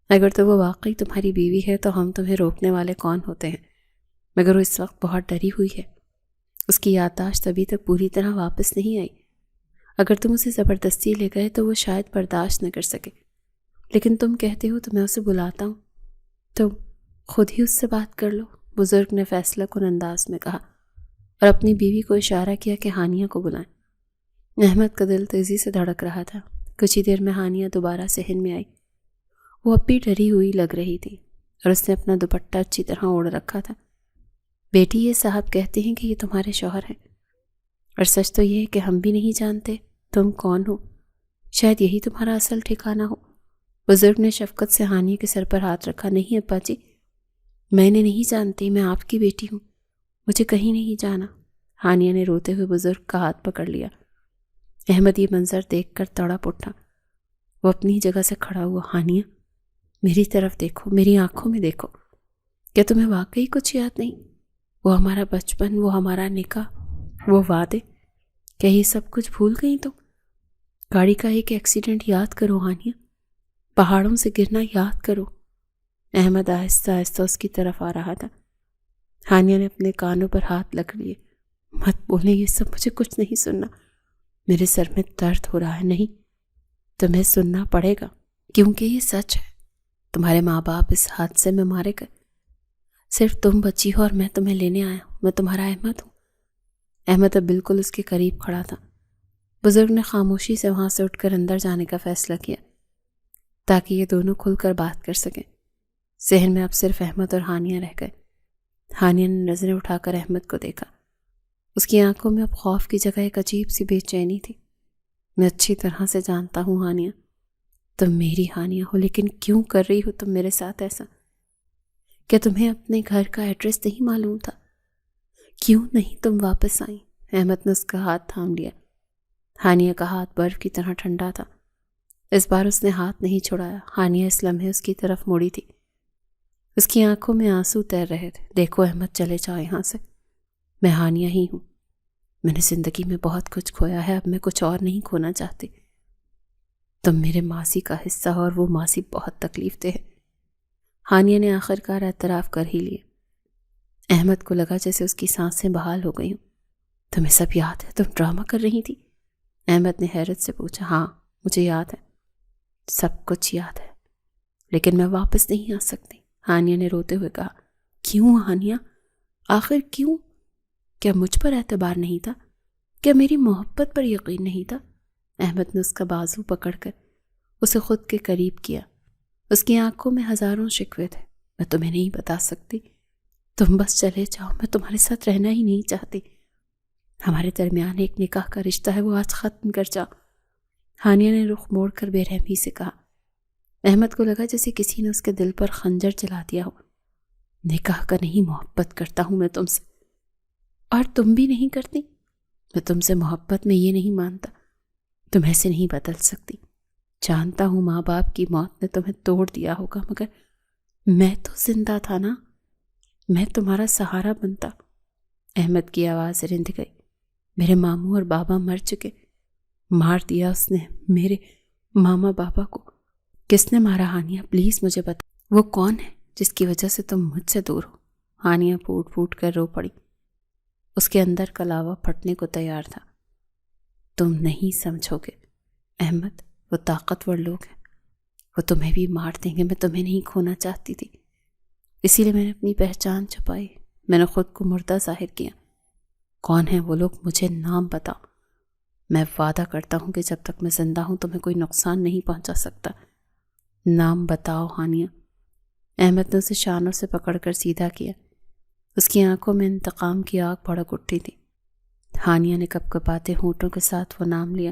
اگر تو وہ واقعی تمہاری بیوی ہے تو ہم تمہیں روکنے والے کون ہوتے ہیں، مگر وہ اس وقت بہت ڈری ہوئی ہے۔ اس کی یادداشت ابھی تک پوری طرح واپس نہیں آئی۔ اگر تم اسے زبردستی لے گئے تو وہ شاید برداشت نہ کر سکے، لیکن تم کہتے ہو تو میں اسے بلاتا ہوں، تم خود ہی اس سے بات کر لو، بزرگ نے فیصلہ کن انداز میں کہا اور اپنی بیوی کو اشارہ کیا کہ ہانیہ کو بلائیں۔ احمد کا دل تیزی سے دھڑک رہا تھا۔ کچھ ہی دیر میں ہانیہ دوبارہ صحن میں آئی۔ وہ اب بھی ڈری ہوئی لگ رہی تھی اور اس نے اپنا دوپٹہ اچھی طرح اوڑھ رکھا تھا۔ بیٹی، یہ صاحب کہتے ہیں کہ یہ تمہارے شوہر ہیں، اور سچ تو یہ ہے کہ ہم بھی نہیں جانتے تم کون ہو، شاید یہی تمہارا اصل ٹھکانہ ہو۔ بزرگ نے شفقت سے ہانیہ کے سر پر ہاتھ رکھا۔ نہیں ابا جی، میں نے نہیں جانتی، میں آپ کی بیٹی ہوں، مجھے کہیں نہیں جانا۔ ہانیہ نے روتے ہوئے بزرگ کا ہاتھ پکڑ لیا۔ احمد یہ منظر دیکھ کر تڑپ اٹھا۔ وہ اپنی جگہ سے کھڑا ہوا۔ ہانیہ، میری طرف دیکھو، میری آنکھوں میں دیکھو، کیا تمہیں واقعی کچھ یاد نہیں؟ وہ ہمارا بچپن، وہ ہمارا نکاح، وہ وعدے، کیا یہ سب کچھ بھول گئی تم؟ گاڑی کا ایک ایکسیڈنٹ یاد کرو ہانیہ، پہاڑوں سے گرنا یاد کرو۔ احمد آہستہ آہستہ اس کی طرف آ رہا تھا۔ ہانیہ نے اپنے کانوں پر ہاتھ رکھ لیے۔ مت بولیں، یہ سب مجھے کچھ نہیں سننا، میرے سر میں درد ہو رہا ہے۔ نہیں، تمہیں سننا پڑے گا، کیونکہ یہ سچ ہے۔ تمہارے ماں باپ اس حادثے میں مارے گئے، صرف تم بچی ہو اور میں تمہیں لینے آیا ہوں۔ میں تمہارا احمد ہوں۔ احمد اب بالکل اس کے قریب کھڑا تھا۔ بزرگ نے خاموشی سے وہاں سے اٹھ کر اندر جانے کا فیصلہ کیا تاکہ یہ دونوں کھل کر بات کر سکیں۔ ذہن میں اب صرف احمد اور ہانیہ رہ گئے۔ ہانیہ نے نظریں اٹھا کر احمد کو دیکھا۔ اس کی آنکھوں میں اب خوف کی جگہ ایک عجیب سی بے چینی تھی۔ میں اچھی طرح سے جانتا ہوں ہانیہ، تم میری ہانیہ ہو، لیکن کیوں کر رہی ہو تم میرے ساتھ ایسا؟ کیا تمہیں اپنے گھر کا ایڈریس نہیں معلوم تھا؟ کیوں نہیں تم واپس آئیں؟ احمد نے اس کا ہاتھ تھام لیا۔ ہانیہ کا ہاتھ برف کی طرح ٹھنڈا تھا۔ اس بار اس نے ہاتھ نہیں چھڑایا۔ ہانیہ اس لمحے اس کی طرف موڑی تھی۔ اس کی آنکھوں میں آنسو تیر رہے تھے۔ دیکھو احمد، چلے جاؤ یہاں سے، میں ہانیہ ہی ہوں. میں نے زندگی میں بہت کچھ کھویا ہے، اب میں کچھ اور نہیں کھونا چاہتی. تم میرے ماضی کا حصہ ہو اور وہ ماضی بہت تکلیف دہ ہے. ہانیہ نے آخر کار اعتراف کر ہی لیا. احمد کو لگا جیسے اس کی سانسیں بحال ہو گئی ہوں. تمہیں سب یاد ہے؟ تم ڈرامہ کر رہی تھی؟ احمد نے حیرت سے پوچھا. ہاں مجھے یاد ہے، سب کچھ یاد ہے، لیکن میں واپس نہیں آ سکتی. ہانیہ نے روتے ہوئے کہا. کیوں ہانیہ؟ آخر کیوں؟ کیا مجھ پر اعتبار نہیں تھا؟ کیا میری محبت پر یقین نہیں تھا؟ احمد نے اس کا بازو پکڑ کر اسے خود کے قریب کیا. اس کی آنکھوں میں ہزاروں شکوے تھے. میں تمہیں نہیں بتا سکتی، تم بس چلے جاؤ، میں تمہارے ساتھ رہنا ہی نہیں چاہتی. ہمارے درمیان ایک نکاح کا رشتہ ہے، وہ آج ختم کر جاؤ. ہانیہ نے رخ موڑ کر بے رحمی سے کہا. احمد کو لگا جیسے کسی نے اس کے دل پر خنجر چلا دیا ہو. نکاح کا نہیں، محبت کرتا ہوں میں تم سے، اور تم بھی نہیں کرتی. میں تم سے محبت میں یہ نہیں مانتا، تم ایسے نہیں بدل سکتی. جانتا ہوں ماں باپ کی موت نے تمہیں توڑ دیا ہوگا، مگر میں تو زندہ تھا نا، میں تمہارا سہارا بنتا. احمد کی آواز رند گئی. میرے ماموں اور بابا مر چکے، مار دیا اس نے میرے ماما بابا کو. کس نے مارا ہانیہ؟ پلیز مجھے بتا. وہ کون ہے جس کی وجہ سے تم مجھ سے دور ہو؟ ہانیہ پھوٹ پھوٹ کر رو پڑی. اس کے اندر کا لاوا پھٹنے کو تیار تھا. تم نہیں سمجھو گے احمد، وہ طاقتور لوگ ہیں، وہ تمہیں بھی مار دیں گے. میں تمہیں نہیں کھونا چاہتی تھی، اسی لیے میں نے اپنی پہچان چھپائی. میں نے خود کو مردہ ظاہر کیا. کون ہیں وہ لوگ؟ مجھے نام بتاؤ. میں وعدہ کرتا ہوں کہ جب تک میں زندہ ہوں تمہیں کوئی نقصان نہیں پہنچا سکتا. نام بتاؤ ہانیہ. احمد نے اسے شانوں سے پکڑ کر سیدھا کیا. اس کی آنکھوں میں انتقام کی آگ بھڑک اٹھی تھی. ہانیہ نے کپ کپاتے ہونٹوں کے ساتھ وہ نام لیا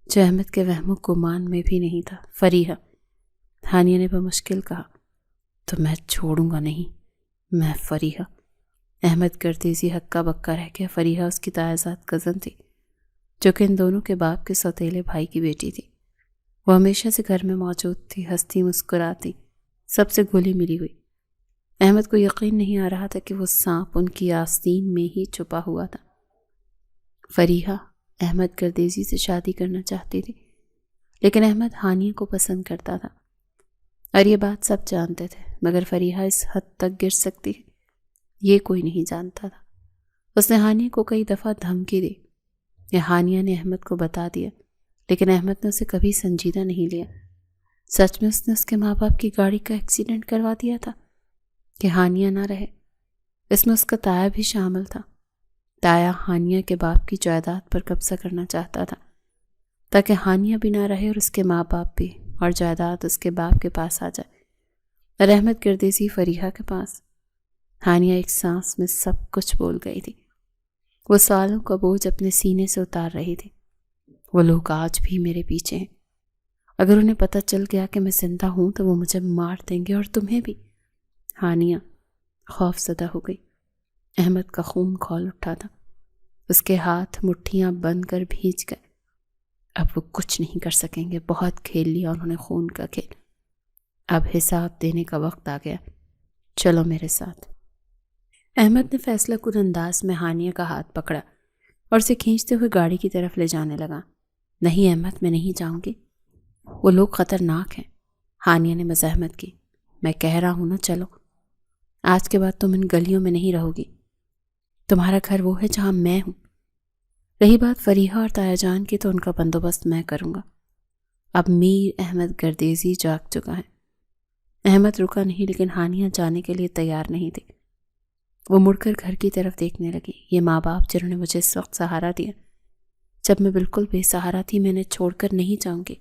جو احمد کے وہم و گمان میں بھی نہیں تھا. فریحہ. ہانیہ نے بمشکل کہا. تو میں چھوڑوں گا نہیں، میں فریحہ. احمد گردیزی ہکا بکا رہ گیا. فریحہ اس کی تائزاد کزن تھی، جو کہ ان دونوں کے باپ کے سوتیلے بھائی کی بیٹی تھی. وہ ہمیشہ سے گھر میں موجود تھی، ہنستی مسکراتی، سب سے گھلی ملی ہوئی. احمد کو یقین نہیں آ رہا تھا کہ وہ سانپ ان کی آستین میں ہی چھپا ہوا تھا. فریحہ احمد گردیزی سے شادی کرنا چاہتی تھی، لیکن احمد ہانیہ کو پسند کرتا تھا، اور یہ بات سب جانتے تھے. مگر فریحہ اس حد تک گر سکتی ہے یہ کوئی نہیں جانتا تھا. اس نے ہانیہ کو کئی دفعہ دھمکی دی. یہ ہانیہ نے احمد کو بتا دیا، لیکن احمد نے اسے کبھی سنجیدہ نہیں لیا. سچ میں اس نے اس کے ماں باپ کی گاڑی کا ایکسیڈنٹ کروا دیا تھا کہ ہانیہ نہ رہے. اس میں اس کا تایا بھی شامل تھا. تایا ہانیہ کے باپ کی جائیداد پر قبضہ کرنا چاہتا تھا تاکہ ہانیہ بھی نہ رہے اور اس کے ماں باپ بھی، اور جائیداد اس کے باپ کے پاس آ جائے اور احمد گردیزی فریحہ کے پاس. ہانیہ ایک سانس میں سب کچھ بول گئی تھی. وہ سالوں کا بوجھ اپنے سینے سے اتار رہی تھی. وہ لوگ آج بھی میرے پیچھے ہیں. اگر انہیں پتہ چل گیا کہ میں زندہ ہوں تو وہ مجھے مار دیں گے، اور تمہیں بھی. ہانیہ خوف زدہ ہو گئی. احمد کا خون کھول اٹھا تھا. اس کے ہاتھ مٹھیاں بند کر بھیج گئے. اب وہ کچھ نہیں کر سکیں گے. بہت کھیل لیا انہوں نے خون کا کھیل. اب حساب دینے کا وقت آ گیا. چلو میرے ساتھ. احمد نے فیصلہ کن انداز میں ہانیہ کا ہاتھ پکڑا اور اسے کھینچتے ہوئے گاڑی کی طرف لے جانے لگا. نہیں احمد، میں نہیں جاؤں گی. وہ لوگ خطرناک ہیں. ہانیہ نے مزاحمت کی. میں کہہ رہا ہوں نا چلو. آج کے بعد تم ان گلیوں میں نہیں رہو گی. تمہارا گھر وہ ہے جہاں میں ہوں. رہی بات فریحہ اور تایا جان کی تو ان کا بندوبست میں کروں گا. اب میر احمد گردیزی جاگ چکا ہے. احمد رکا نہیں، لیکن ہانیہ جانے کے لیے تیار نہیں تھی. وہ مڑ کر گھر کی طرف دیکھنے لگی. یہ ماں باپ جنہوں نے مجھے اس وقت سہارا دیا جب میں بالکل بے سہارا تھی، میں نے چھوڑ کر نہیں جاؤں گی.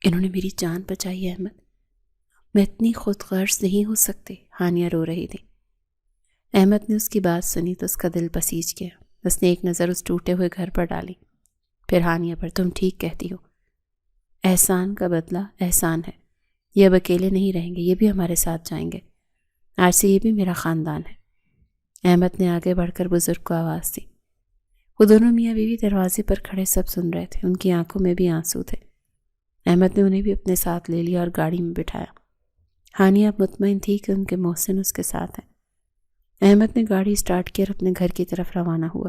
انہوں نے میری جان بچائی ہے احمد. میں اتنی خود غرض نہیں ہو سکتی. ہانیہ رو رہی تھی. احمد نے اس کی بات سنی تو اس کا دل بسیج گیا. اس نے ایک نظر اس ٹوٹے ہوئے گھر پر ڈالی، پھر ہانیہ پر. تم ٹھیک کہتی ہو. احسان کا بدلہ احسان ہے. یہ اب اکیلے نہیں رہیں گے، یہ بھی ہمارے ساتھ جائیں گے. آج سے یہ بھی میرا خاندان ہے. احمد نے آگے بڑھ کر بزرگ کو آواز دی. وہ دونوں میاں بیوی دروازے پر کھڑے سب سن رہے تھے. ان کی آنکھوں میں بھی آنسو تھے. احمد نے انہیں بھی اپنے ساتھ لے لیا اور گاڑی میں بٹھایا. ہانیہ اب مطمئن تھی کہ ان کے محسن اس کے ساتھ ہیں. احمد نے گاڑی سٹارٹ کی اور اپنے گھر کی طرف روانہ ہوا۔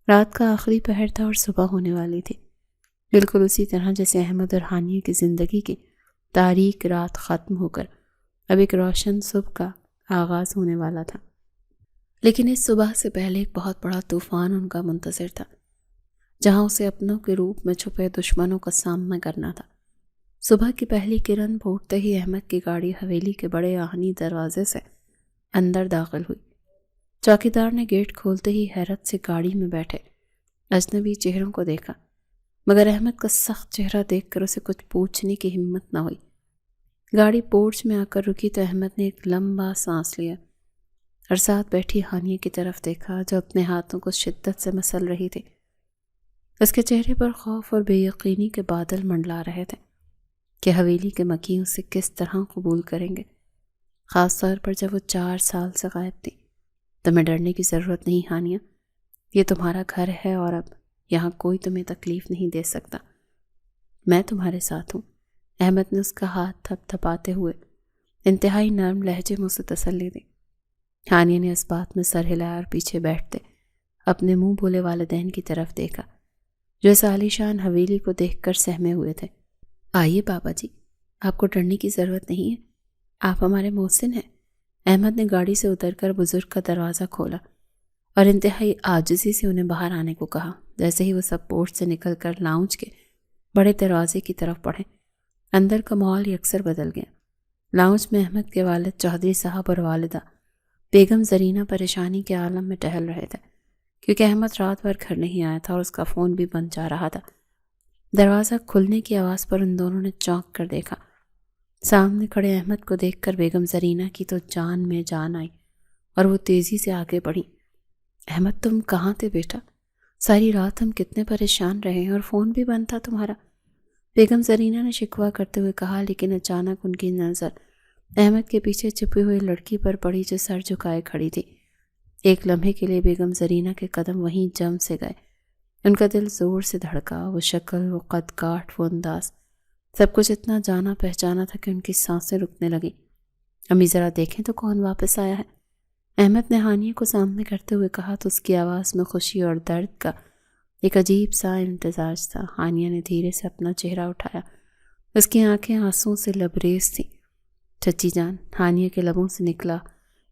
رات کا آخری پہر تھا اور صبح ہونے والی تھی، بالکل اسی طرح جیسے احمد اور ہانیہ کی زندگی کی تاریک رات ختم ہو کر اب ایک روشن صبح کا آغاز ہونے والا تھا۔ لیکن اس صبح سے پہلے ایک بہت بڑا طوفان ان کا منتظر تھا، جہاں اسے اپنوں کے روپ میں چھپے دشمنوں کا سامنا کرنا تھا۔ صبح کی پہلی کرن پھوٹتے ہی احمد کی گاڑی حویلی کے بڑے آہنی دروازے سے اندر داخل ہوئی۔ چوکیدار نے گیٹ کھولتے ہی حیرت سے گاڑی میں بیٹھے اجنبی چہروں کو دیکھا، مگر احمد کا سخت چہرہ دیکھ کر اسے کچھ پوچھنے کی ہمت نہ ہوئی۔ گاڑی پورچ میں آ کر رکی تو احمد نے ایک لمبا سانس لیا اور ساتھ بیٹھی ہانیہ کی طرف دیکھا، جو اپنے ہاتھوں کو شدت سے مسل رہی تھی۔ اس کے چہرے پر خوف اور بے یقینی کے بادل منڈلا رہے تھے کہ حویلی کے مکین اسے کس طرح قبول کریں گے، خاص طور پر جب وہ 4 سال سے غائب تھی۔ تمہیں ڈرنے کی ضرورت نہیں ہانیہ، یہ تمہارا گھر ہے اور اب یہاں کوئی تمہیں تکلیف نہیں دے سکتا، میں تمہارے ساتھ ہوں۔ احمد نے اس کا ہاتھ تھپ تھپاتے ہوئے انتہائی نرم لہجے میں اسے تسلی دی۔ ہانیہ نے اس بات میں سر ہلایا اور پیچھے بیٹھتے اپنے منہ بولے والدین کی طرف دیکھا، جو اس عالیشان حویلی کو دیکھ کر سہمے ہوئے تھے۔ آئیے بابا جی، آپ کو ڈرنے کی ضرورت نہیں ہے، آپ ہمارے محسن ہیں۔ احمد نے گاڑی سے اتر کر بزرگ کا دروازہ کھولا اور انتہائی عاجزی سے انہیں باہر آنے کو کہا۔ جیسے ہی وہ سب پورچ سے نکل کر لاؤنج کے بڑے دروازے کی طرف بڑھے، اندر کا ماحول یکسر بدل گیا۔ لاؤنج میں احمد کے والد چودھری صاحب اور والدہ بیگم زرینہ پریشانی کے عالم میں ٹہل رہے تھے، کیونکہ احمد رات بھر گھر نہیں آیا تھا اور اس کا فون بھی بند جا رہا تھا۔ دروازہ کھلنے کی آواز پر ان دونوں نے چونک کر دیکھا۔ سامنے کھڑے احمد کو دیکھ کر بیگم زرینہ کی تو جان میں جان آئی اور وہ تیزی سے آگے بڑھی۔ احمد تم کہاں تھے بیٹا؟ ساری رات ہم کتنے پریشان رہے ہیں اور فون بھی بند تھا تمہارا، بیگم زرینہ نے شکوہ کرتے ہوئے کہا۔ لیکن اچانک ان کی نظر احمد کے پیچھے چھپی ہوئی لڑکی پر پڑی جو سر جھکائے کھڑی تھی۔ ایک لمحے کے لیے بیگم زرینہ کے قدم وہیں جم سے گئے، ان کا دل زور سے دھڑکا۔ وہ شکل، وہ قد کاٹ، وہ انداز، سب کچھ اتنا جانا پہچانا تھا کہ ان کی سانسیں رکنے لگیں۔ امی ذرا دیکھیں تو کون واپس آیا ہے، احمد نے ہانیہ کو سامنے کرتے ہوئے کہا تو اس کی آواز میں خوشی اور درد کا ایک عجیب سا امتزاج تھا۔ ہانیہ نے دھیرے سے اپنا چہرہ اٹھایا، اس کی آنکھیں آنسوں سے لبریز تھیں۔ چچی جان، ہانیہ کے لبوں سے نکلا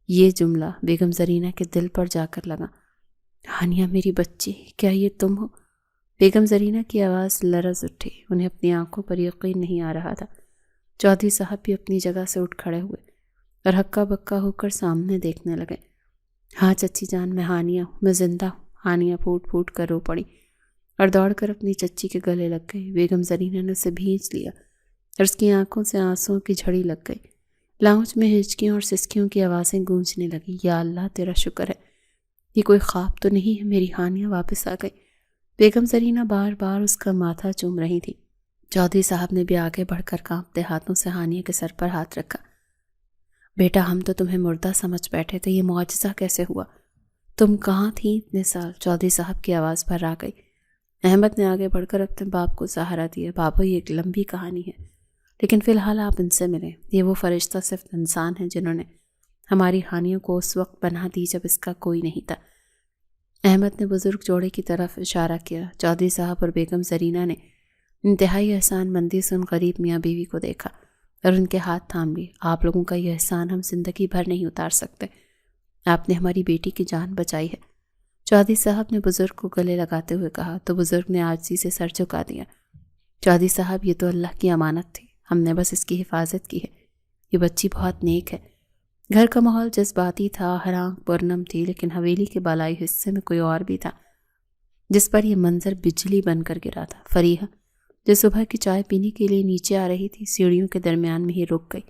یہ جملہ بیگم زرینہ کے دل پر جا کر لگا۔ ہانیہ میری بچی، کیا یہ تم ہو؟ بیگم زرینہ کی آواز لرز اٹھی، انہیں اپنی آنکھوں پر یقین نہیں آ رہا تھا۔ چودھری صاحب بھی اپنی جگہ سے اٹھ کھڑے ہوئے اور ہکا بکا ہو کر سامنے دیکھنے لگے۔ ہاں چچی جان، میں ہانیہ ہوں، میں زندہ ہوں۔ ہانیہ پھوٹ پھوٹ کر رو پڑی اور دوڑ کر اپنی چچی کے گلے لگ گئی۔ بیگم زرینہ نے اسے بھینچ لیا اور اس کی آنکھوں سے آنسوں کی جھڑی لگ گئی۔ لاؤنج میں ہچکیوں اور سسکیوں کی آوازیں گونجنے لگی۔ یا اللہ تیرا شکر ہے، یہ کوئی خواب تو نہیں ہے، میری ہانیہ واپس آ گئی۔ بیگم زرینہ بار بار اس کا ماتھا چوم رہی تھی۔ چودھری صاحب نے بھی آگے بڑھ کر کانپتے ہاتھوں سے ہانیہ کے سر پر ہاتھ رکھا۔ بیٹا ہم تو تمہیں مردہ سمجھ بیٹھے تھے، یہ معجزہ کیسے ہوا؟ تم کہاں تھیں اتنے سال؟ چودھری صاحب کی آواز بھر آ گئی۔ احمد نے آگے بڑھ کر اپنے باپ کو سہارا دیا۔ بابا یہ ایک لمبی کہانی ہے، لیکن فی الحال آپ ان سے ملیں۔ یہ وہ فرشتہ صرف انسان ہیں جنہوں نے ہماری ہانیوں کو اس وقت پناہ دی جب اس کا کوئی نہیں تھا۔ احمد نے بزرگ جوڑے کی طرف اشارہ کیا۔ چودھری صاحب اور بیگم زرینہ نے انتہائی احسان مندی سے ان غریب میاں بیوی کو دیکھا اور ان کے ہاتھ تھام لیے۔ آپ لوگوں کا یہ احسان ہم زندگی بھر نہیں اتار سکتے، آپ نے ہماری بیٹی کی جان بچائی ہے، چودھری صاحب نے بزرگ کو گلے لگاتے ہوئے کہا تو بزرگ نے عاجزی سے سر جھکا دیا۔ چودھری صاحب یہ تو اللہ کی امانت تھی، ہم نے بس اس کی حفاظت کی ہے، یہ بچی بہت نیک ہے۔ گھر کا ماحول جذباتی تھا، ہر آنکھ پرنم تھی، لیکن حویلی کے بالائی حصے میں کوئی اور بھی تھا جس پر یہ منظر بجلی بن کر گرا تھا۔ فریحہ جو صبح کی چائے پینے کے لیے نیچے آ رہی تھی، سیڑھیوں کے درمیان میں ہی رک گئی۔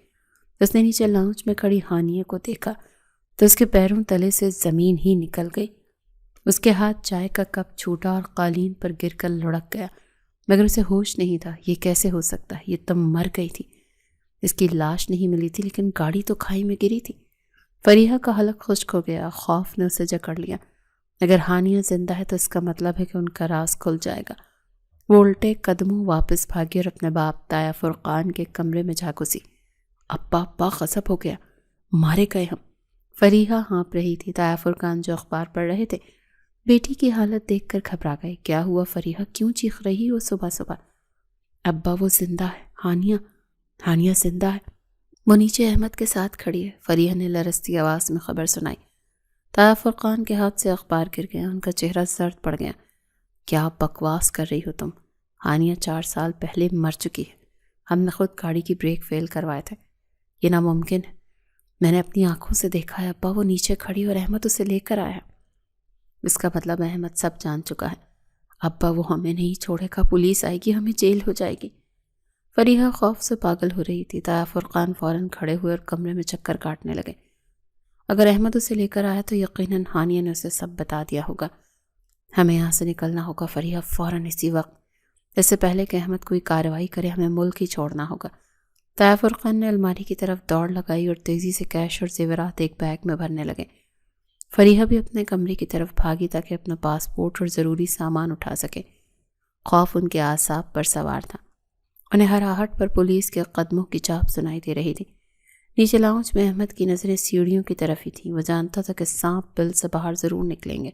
اس نے نیچے لاؤنج میں کھڑی ہانیہ کو دیکھا تو اس کے پیروں تلے سے زمین ہی نکل گئی۔ اس کے ہاتھ چائے کا کپ چھوٹا اور قالین پر گر کر لڑک گیا، مگر اسے ہوش نہیں تھا۔ یہ کیسے ہو سکتا؟ یہ تو مر گئی تھی۔ اس کی لاش نہیں ملی تھی، لیکن گاڑی تو کھائی میں گری تھی۔ فریحہ کا حلق خشک ہو گیا، خوف نے اسے جکڑ لیا۔ اگر ہانیہ زندہ ہے تو اس کا مطلب ہے کہ ان کا راز کھل جائے گا۔ وہ الٹے قدموں واپس بھاگی اور اپنے باپ تایا فرقان کے کمرے میں جا گھسی۔ ابا ابا غضب ہو گیا، مارے گئے ہم۔ فریحہ ہانپ رہی تھی۔ طاہر فرقان جو اخبار پڑھ رہے تھے بیٹی کی حالت دیکھ کر گھبرا گئے۔ کیا ہوا فریحہ؟ کیوں چیخ رہی ہو صبح صبح؟ ابا وہ زندہ ہے، ہانیہ زندہ ہے، وہ نیچے احمد کے ساتھ کھڑی ہے، فریحہ نے لرزتی آواز میں خبر سنائی۔ طاہر فرقان کے ہاتھ سے اخبار گر گیا، ان کا چہرہ زرد پڑ گیا۔ کیا بکواس کر رہی ہو تم؟ ہانیہ 4 سال پہلے مر چکی ہے، ہم نے خود گاڑی کی بریک فیل کروائے تھے، یہ ناممکن ہے، میں نے اپنی آنکھوں سے دیکھا ہے، ابا وہ نیچے کھڑی اور احمد اسے لے کر آیا۔ اس کا مطلب احمد سب جان چکا ہے، ابا وہ ہمیں نہیں چھوڑے گا، پولیس آئے گی، ہمیں جیل ہو جائے گی۔ فریحہ خوف سے پاگل ہو رہی تھی۔ طاہر فرقان فوراً کھڑے ہوئے اور کمرے میں چکر کاٹنے لگے۔ اگر احمد اسے لے کر آیا تو یقیناً ہانیہ نے اسے سب بتا دیا ہوگا، ہمیں یہاں سے نکلنا ہوگا فریحہ، فوراً اسی وقت، اس سے پہلے کہ احمد کوئی کارروائی کرے ہمیں ملک ہی چھوڑنا ہوگا۔ طاہر فرقان نے الماری کی طرف دوڑ لگائی اور تیزی سے کیش اور زیورات ایک بیگ میں بھرنے لگے۔ فریحہ بھی اپنے کمرے کی طرف بھاگی تاکہ اپنا پاسپورٹ اور ضروری سامان اٹھا سکے۔ خوف ان کے اعصاب پر سوار تھا، انہیں ہر آہٹ پر پولیس کے قدموں کی چاپ سنائی دے رہی تھی۔ نیچے لاؤنج میں احمد کی نظریں سیڑھیوں کی طرف ہی تھیں، وہ جانتا تھا کہ سانپ بل سے باہر ضرور نکلیں گے۔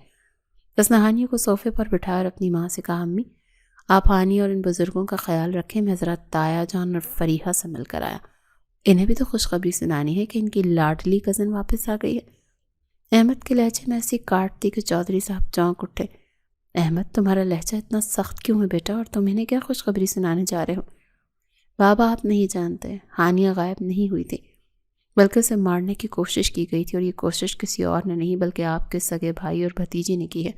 اس نے ہانیہ کو صوفے پر بٹھایا اور اپنی ماں سے کہا، امی آپ ہانیہ اور ان بزرگوں کا خیال رکھیں، میں ذرا تایا جان اور فریحہ سے مل کر آیا، انہیں بھی تو خوشخبری سنانی ہے کہ ان کی لاڈلی کزن واپس آ گئی ہے۔ احمد کے لہجے میں ایسی کاٹ تھی کہ چودھری صاحب چونک اٹھے۔ احمد تمہارا لہجہ اتنا سخت کیوں ہے بیٹا، اور تم انہیں کیا خوشخبری سنانے جا رہے ہو؟ بابا آپ نہیں جانتے، ہانیہ غائب نہیں ہوئی تھی، بلکہ اسے مارنے کی کوشش کی گئی تھی، اور یہ کوشش کسی اور نے نہیں بلکہ آپ کے سگے بھائی اور بھتیجی نے کی ہے۔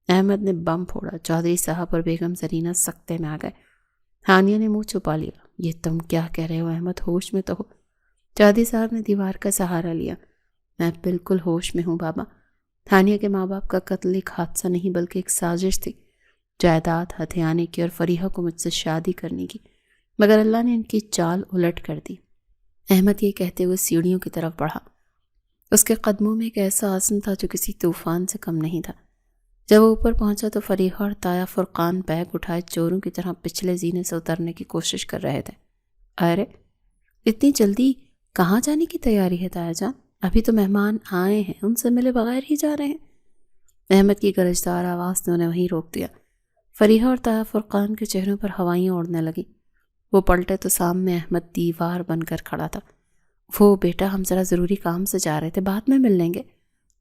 احمد نے بم پھوڑا۔ چودھری صاحب اور بیگم زرینہ سکتے میں آ گئے۔ ہانیہ نے منہ چھپا لیا۔ یہ تم کیا کہہ رہے ہو احمد، ہوش میں تو ہو؟ چودھری صاحب نے دیوار کا سہارا لیا۔ میں بالکل ہوش میں ہوں بابا، ہانیہ کے ماں باپ کا قتل ایک حادثہ نہیں بلکہ ایک سازش تھی، جائیداد ہتھیانے کی اور فریحہ کو مجھ سے شادی کرنے کی، مگر اللہ نے ان کی چال الٹ کر دی۔ احمد یہ کہتے ہوئے سیڑھیوں کی طرف بڑھا۔ اس کے قدموں میں ایک ایسا عزم تھا جو کسی طوفان سے کم نہیں تھا۔ جب وہ اوپر پہنچا تو فریحہ اور طاہر فرقان بیگ اٹھائے چوروں کی طرح پچھلے زینے سے اترنے کی کوشش کر رہے تھے۔ ارے اتنی جلدی کہاں جانے کی تیاری ہے طاہر جان؟ ابھی تو مہمان آئے ہیں، ان سے ملے بغیر ہی جا رہے ہیں؟ احمد کی گرجدار آواز نے انہیں وہیں روک دیا۔ فریحہ اور طاہر فرقان کے چہروں پر ہوائیاں اڑنے لگیں۔ وہ پلٹے تو سامنے احمد دیوار بن کر کھڑا تھا۔ وہ بیٹا ہم ذرا ضروری کام سے جا رہے تھے، بعد میں مل لیں گے۔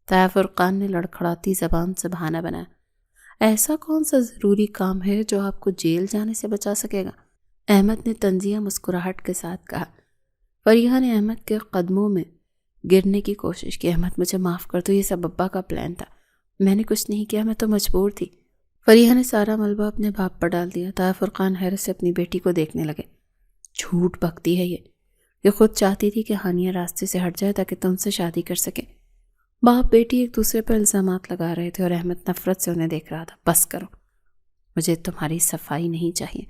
طاہر فرقان نے لڑکھڑاتی زبان سے بہانہ بنایا۔ ایسا کون سا ضروری کام ہے جو آپ کو جیل جانے سے بچا سکے گا؟ احمد نے طنزیہ مسکراہٹ کے ساتھ کہا۔ فریحہ نے احمد کے قدموں میں گرنے کی کوشش کی۔ احمد مجھے معاف کر دو، یہ سب ابا کا پلان تھا، میں نے کچھ نہیں کیا، میں تو مجبور تھی۔ فریحہ نے سارا ملبہ اپنے باپ پر ڈال دیا۔ طاہر فرقان حیرت سے اپنی بیٹی کو دیکھنے لگے۔ جھوٹ بکتی ہے یہ خود چاہتی تھی کہ ہانیہ راستے سے ہٹ جائے تاکہ تم سے شادی کر سکے۔ باپ بیٹی ایک دوسرے پر الزامات لگا رہے تھے اور احمد نفرت سے انہیں دیکھ رہا تھا۔ بس کرو، مجھے تمہاری صفائی نہیں چاہیے،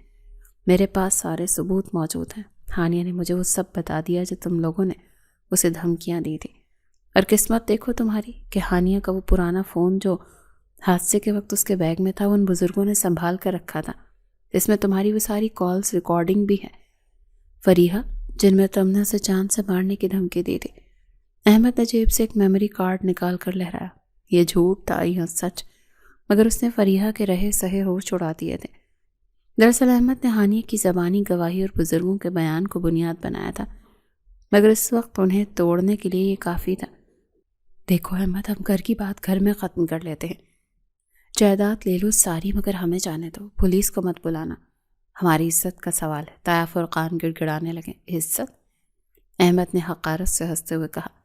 میرے پاس سارے ثبوت موجود ہیں۔ ہانیہ نے مجھے وہ سب بتا دیا جو تم لوگوں نے اسے دھمکیاں دی تھی، اور قسمت دیکھو تمہاری کہ ہانیہ کا وہ پرانا فون جو حادثے کے وقت اس کے بیگ میں تھا وہ ان بزرگوں نے سنبھال کر رکھا تھا، اس میں تمہاری وہ ساری کالز ریکارڈنگ بھی ہے فریحہ، جن میں تم نے اسے جان سے مارنے کی دھمکی دی تھی۔ احمد نے جیب سے ایک میموری کارڈ نکال کر لہرایا۔ یہ جھوٹ تھا یا سچ، مگر اس نے فریحہ کے رہے سہے ہوش اڑا دیے تھے۔ دراصل احمد نے ہانیہ کی زبانی گواہی اور بزرگوں کے بیان کو بنیاد بنایا تھا، مگر اس وقت انہیں توڑنے کے لیے یہ کافی تھا۔ دیکھو احمد، ہم گھر کی بات گھر میں ختم کر لیتے ہیں، جائیداد لے لو ساری، مگر ہمیں جانے دو، پولیس کو مت بلانا، ہماری عزت کا سوال ہے۔ طاہر فرقان گڑ گڑانے لگے۔ عزت؟ احمد نے حقارت سے ہنستے ہوئے کہا،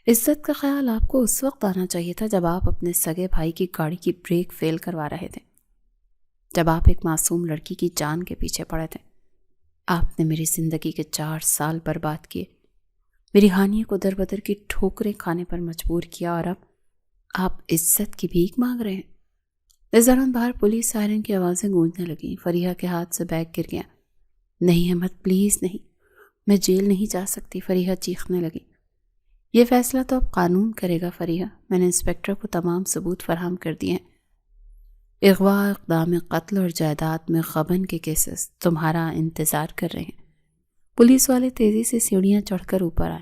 عزت کا خیال آپ کو اس وقت آنا چاہیے تھا جب آپ اپنے سگے بھائی کی گاڑی کی بریک فیل کروا رہے تھے، جب آپ ایک معصوم لڑکی کی جان کے پیچھے پڑے تھے۔ آپ نے میری زندگی کے 4 سال برباد کیے، میری ہانیہ کو در بدر کی ٹھوکریں کھانے پر مجبور کیا، اور اب آپ عزت کی بھیک مانگ رہے ہیں۔ اس دوران باہر پولیس سائرن کی آوازیں گونجنے لگیں۔ فریحہ کے ہاتھ سے بیگ گر گیا۔ نہیں احمد، پلیز نہیں، میں جیل نہیں جا سکتی، فریحہ چیخنے لگی۔ یہ فیصلہ تو اب قانون کرے گا فریحہ، میں نے انسپکٹر کو تمام ثبوت فراہم کر دیے ہیں۔ اغوا، اقدام قتل اور جائیداد میں غبن کے کیسز تمہارا انتظار کر رہے ہیں۔ پولیس والے تیزی سے سیڑھیاں چڑھ کر اوپر آئے۔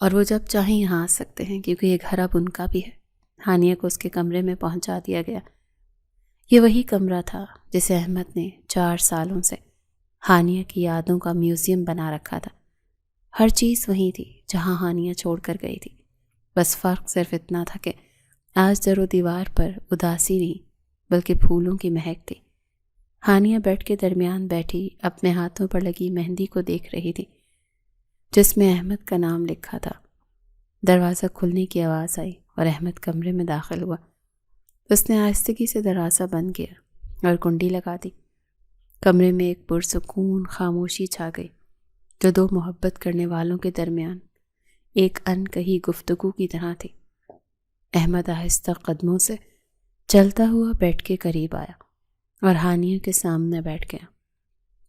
اور وہ جب چاہیں یہاں آ سکتے ہیں کیونکہ یہ گھر اب ان کا بھی ہے۔ ہانیہ کو اس کے کمرے میں پہنچا دیا گیا۔ یہ وہی کمرہ تھا جسے احمد نے 4 سالوں سے ہانیہ کی یادوں کا میوزیم بنا رکھا تھا۔ ہر چیز وہیں تھی جہاں ہانیہ چھوڑ کر گئی تھی، بس فرق صرف اتنا تھا کہ آج در و دیوار پر اداسی نہیں بلکہ پھولوں کی مہک تھی۔ ہانیہ بیڈ کے درمیان بیٹھی اپنے ہاتھوں پر لگی مہندی کو دیکھ رہی تھی جس میں احمد کا نام لکھا تھا۔ دروازہ کھلنے کی آواز آئی اور احمد کمرے میں داخل ہوا۔ اس نے آہستگی سے دروازہ بند کیا اور کنڈی لگا دی۔ کمرے میں ایک پرسکون خاموشی چھا گئی جو 2 محبت کرنے والوں کے درمیان ایک ان کہی گفتگو کی طرح تھی۔ احمد آہستہ قدموں سے چلتا ہوا بیڈ کے قریب آیا اور ہانیہ کے سامنے بیٹھ گیا۔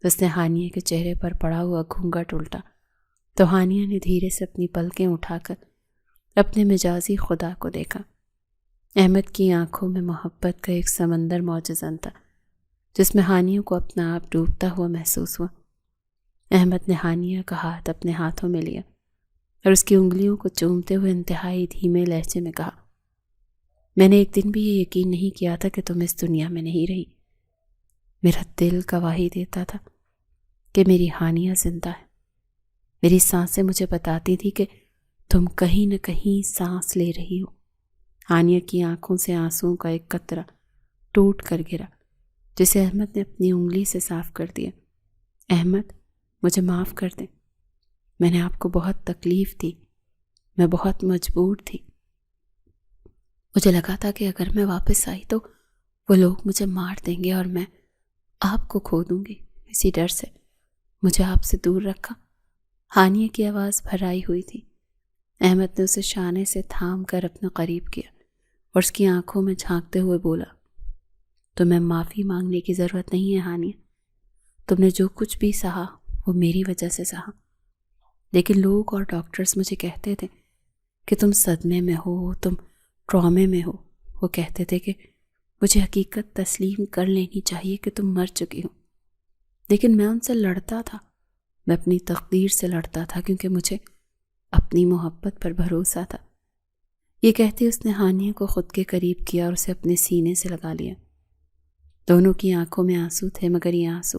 اس نے ہانیہ کے چہرے پر پڑا ہوا گھونگھٹ الٹا تو ہانیہ نے دھیرے سے اپنی پلکیں اٹھا کر اپنے مجازی خدا کو دیکھا۔ احمد کی آنکھوں میں محبت کا ایک سمندر موجزن تھا جس میں ہانیہ کو اپنا آپ ڈوبتا ہوا محسوس ہوا۔ احمد نے ہانیہ کا ہاتھ اپنے ہاتھوں میں لیا اور اس کی انگلیوں کو چومتے ہوئے انتہائی دھیمے لہجے میں کہا، میں نے ایک دن بھی یہ یقین نہیں کیا تھا کہ تم اس دنیا میں نہیں رہی۔ میرا دل گواہی دیتا تھا کہ میری ہانیہ زندہ ہے۔ میری سانسیں مجھے بتاتی تھی کہ تم کہیں نہ کہیں سانس لے رہی ہو۔ ہانیہ کی آنکھوں سے آنسوؤں کا ایک قطرہ ٹوٹ کر گرا جسے احمد نے اپنی انگلی سے صاف کر دیا۔ احمد، مجھے معاف کر دیں، میں نے آپ کو بہت تکلیف دی، میں بہت مجبور تھی۔ مجھے لگا تھا کہ اگر میں واپس آئی تو وہ لوگ مجھے مار دیں گے اور میں آپ کو کھو دوں گی۔ اسی ڈر سے مجھے آپ سے دور رکھا۔ ہانیہ کی آواز بھرائی ہوئی تھی۔ احمد نے اسے شانے سے تھام کر اپنا قریب کیا اور اس کی آنکھوں میں جھانکتے ہوئے بولا، تمہیں معافی مانگنے کی ضرورت نہیں ہے ہانیہ۔ تم نے جو کچھ بھی سہا وہ میری وجہ سے سہا، لیکن لوگ اور ڈاکٹرز مجھے کہتے تھے کہ تم صدمے میں ہو، تم ٹرامے میں ہو۔ وہ کہتے تھے کہ مجھے حقیقت تسلیم کر لینی چاہیے کہ تم مر چکی ہو، لیکن میں ان سے لڑتا تھا، میں اپنی تقدیر سے لڑتا تھا کیونکہ مجھے اپنی محبت پر بھروسہ تھا۔ یہ کہتے اس نے ہانیہ کو خود کے قریب کیا اور اسے اپنے سینے سے لگا لیا۔ دونوں کی آنکھوں میں آنسو تھے، مگر یہ آنسو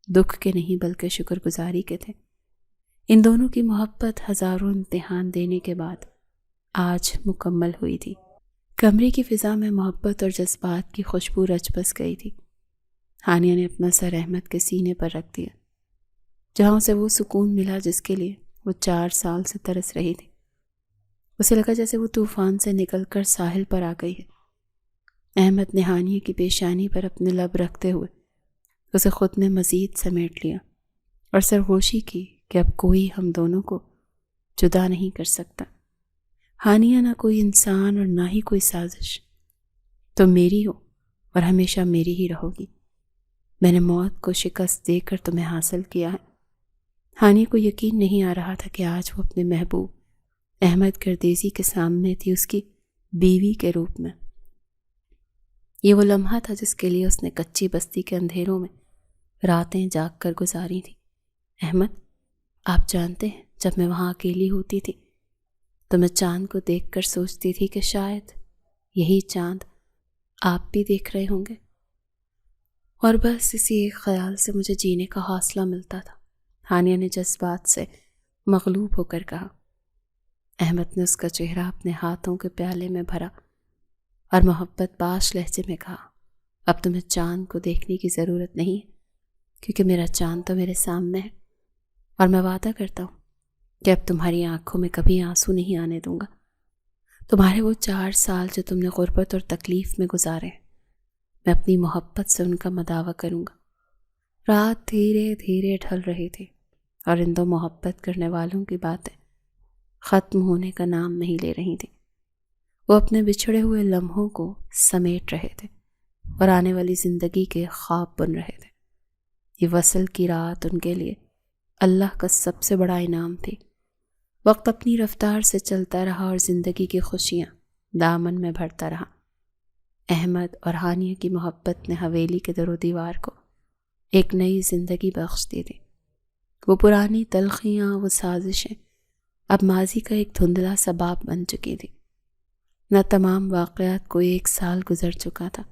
دکھ کے نہیں بلکہ شکر گزاری کے تھے۔ ان دونوں کی محبت ہزاروں امتحان دینے کے بعد آج مکمل ہوئی تھی۔ کمرے کی فضا میں محبت اور جذبات کی خوشبو رچ بس گئی تھی۔ ہانیہ نے اپنا سر احمد کے سینے پر رکھ دیا جہاں اسے وہ سکون ملا جس کے لیے وہ 4 سال سے ترس رہی تھی۔ اسے لگا جیسے وہ طوفان سے نکل کر ساحل پر آ گئی ہے۔ احمد نے ہانیہ کی پیشانی پر اپنے لب رکھتے ہوئے اسے خود میں مزید سمیٹ لیا اور سرگوشی کی کہ اب کوئی ہم دونوں کو جدا نہیں کر سکتا۔ ہانیہ نہ کوئی انسان اور نہ ہی کوئی سازش، تم میری ہو اور ہمیشہ میری ہی رہو گی۔ میں نے موت کو شکست دے کر تمہیں حاصل کیا ہے۔ ہانیہ کو یقین نہیں آ رہا تھا کہ آج وہ اپنے محبوب احمد گردیزی کے سامنے تھی، اس کی بیوی کے روپ میں۔ یہ وہ لمحہ تھا جس کے لیے اس نے کچی بستی کے اندھیروں میں راتیں جاگ کر گزاری تھی۔ احمد، آپ جانتے ہیں جب میں وہاں اکیلی ہوتی تھی تو میں چاند کو دیکھ کر سوچتی تھی کہ شاید یہی چاند آپ بھی دیکھ رہے ہوں گے، اور بس اسی ایک خیال سے مجھے جینے کا حوصلہ ملتا تھا۔ ہانیہ نے جذبات سے مغلوب ہو کر کہا۔ احمد نے اس کا چہرہ اپنے ہاتھوں کے پیالے میں بھرا اور محبت باش لہجے میں کہا، اب تمہیں چاند کو دیکھنے کی ضرورت نہیں ہے کیونکہ میرا چاند تو میرے سامنے ہے، اور میں وعدہ کرتا ہوں کہ اب تمہاری آنکھوں میں کبھی آنسو نہیں آنے دوں گا۔ تمہارے وہ 4 سال جو تم نے غربت اور تکلیف میں گزارے ہیں، میں اپنی محبت سے ان کا مداوع کروں گا۔ رات دھیرے دھیرے ڈھل رہی تھی اور ان 2 محبت کرنے والوں کی باتیں ختم ہونے کا نام نہیں لے رہی تھی۔ وہ اپنے بچھڑے ہوئے لمحوں کو سمیٹ رہے تھے اور آنے والی زندگی کے خواب بن رہے تھے۔ یہ وصل کی رات ان کے لیے اللہ کا سب سے بڑا انعام تھی۔ وقت اپنی رفتار سے چلتا رہا اور زندگی کی خوشیاں دامن میں بھرتا رہا۔ احمد اور ہانیہ کی محبت نے حویلی کے در و دیوار کو ایک نئی زندگی بخش دی تھی۔ وہ پرانی تلخیاں، وہ سازشیں اب ماضی کا ایک دھندلا سا باب بن چکی تھی۔ نہ تمام واقعات کو 1 سال گزر چکا تھا۔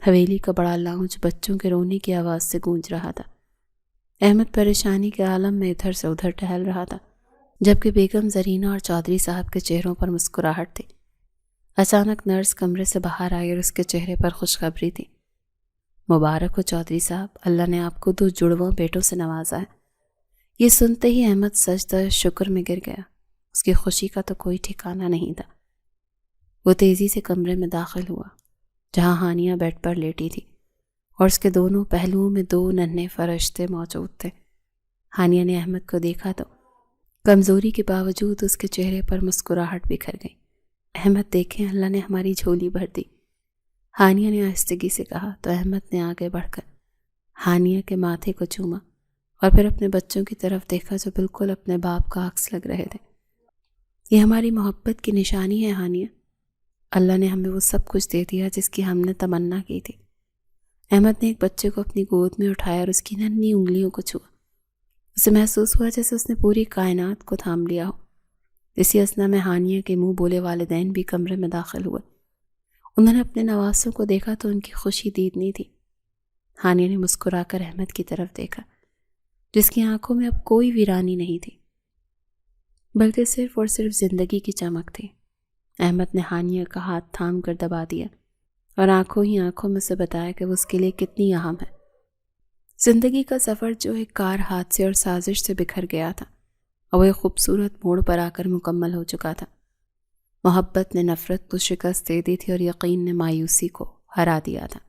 حویلی کا بڑا لاؤنج بچوں کے رونے کی آواز سے گونج رہا تھا۔ احمد پریشانی کے عالم میں ادھر سے ادھر ٹہل رہا تھا، جبکہ بیگم زرینہ اور چودھری صاحب کے چہروں پر مسکراہٹ تھی۔ اچانک نرس کمرے سے باہر آئی اور اس کے چہرے پر خوشخبری تھی۔ مبارک ہو چودھری صاحب، اللہ نے آپ کو 2 جڑواں بیٹوں سے نوازا ہے۔ یہ سنتے ہی احمد سجدہ شکر میں گر گیا۔ اس کی خوشی کا تو کوئی ٹھکانہ نہیں تھا۔ وہ تیزی سے کمرے میں داخل ہوا جہاں ہانیہ بیڈ پر لیٹی تھی اور اس کے دونوں پہلوؤں میں 2 ننھے فرشتے موجود تھے۔ ہانیہ نے احمد کو دیکھا تو کمزوری کے باوجود اس کے چہرے پر مسکراہٹ بکھر گئی۔ احمد دیکھیں، اللہ نے ہماری جھولی بھر دی، ہانیہ نے آہستگی سے کہا تو احمد نے آگے بڑھ کر ہانیہ کے ماتھے کو چوما اور پھر اپنے بچوں کی طرف دیکھا جو بالکل اپنے باپ کا عکس لگ رہے تھے۔ یہ ہماری محبت کی نشانی ہے ہانیہ، اللہ نے ہمیں وہ سب کچھ دے دیا جس کی ہم نے تمنا کی تھی۔ احمد نے ایک بچے کو اپنی گود میں اٹھایا اور اس کی ننھی انگلیوں کو چھوا۔ اسے محسوس ہوا جیسے اس نے پوری کائنات کو تھام لیا ہو۔ اسی اثنا میں ہانیہ کے منہ بولے والدین بھی کمرے میں داخل ہوئے۔ انہوں نے اپنے نواسوں کو دیکھا تو ان کی خوشی دیدنی تھی۔ ہانیہ نے مسکرا کر احمد کی طرف دیکھا جس کی آنکھوں میں اب کوئی ویرانی نہیں تھی بلکہ صرف اور صرف زندگی کی چمک تھی۔ احمد نے ہانیہ کا ہاتھ تھام کر دبا دیا اور آنکھوں ہی آنکھوں میں سے بتایا کہ وہ اس کے لیے کتنی اہم ہے۔ زندگی کا سفر جو ایک کار حادثے اور سازش سے بکھر گیا تھا اور وہ ایک خوبصورت موڑ پر آ کر مکمل ہو چکا تھا۔ محبت نے نفرت کو شکست دے دی تھی اور یقین نے مایوسی کو ہرا دیا تھا۔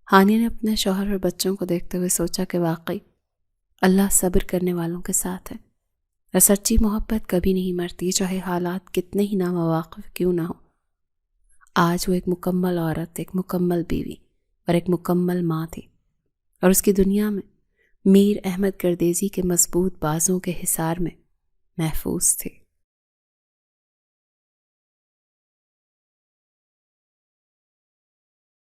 ہانیہ نے اپنے شوہر اور بچوں کو دیکھتے ہوئے سوچا کہ واقعی اللہ صبر کرنے والوں کے ساتھ ہے اور سچی محبت کبھی نہیں مرتی، چاہے حالات کتنے ہی نامواقف کیوں نہ ہو۔ آج وہ ایک مکمل عورت، ایک مکمل بیوی اور ایک مکمل ماں تھی اور اس کی دنیا میں میر احمد گردیزی کے مضبوط بازوں کے حصار میں محفوظ تھی۔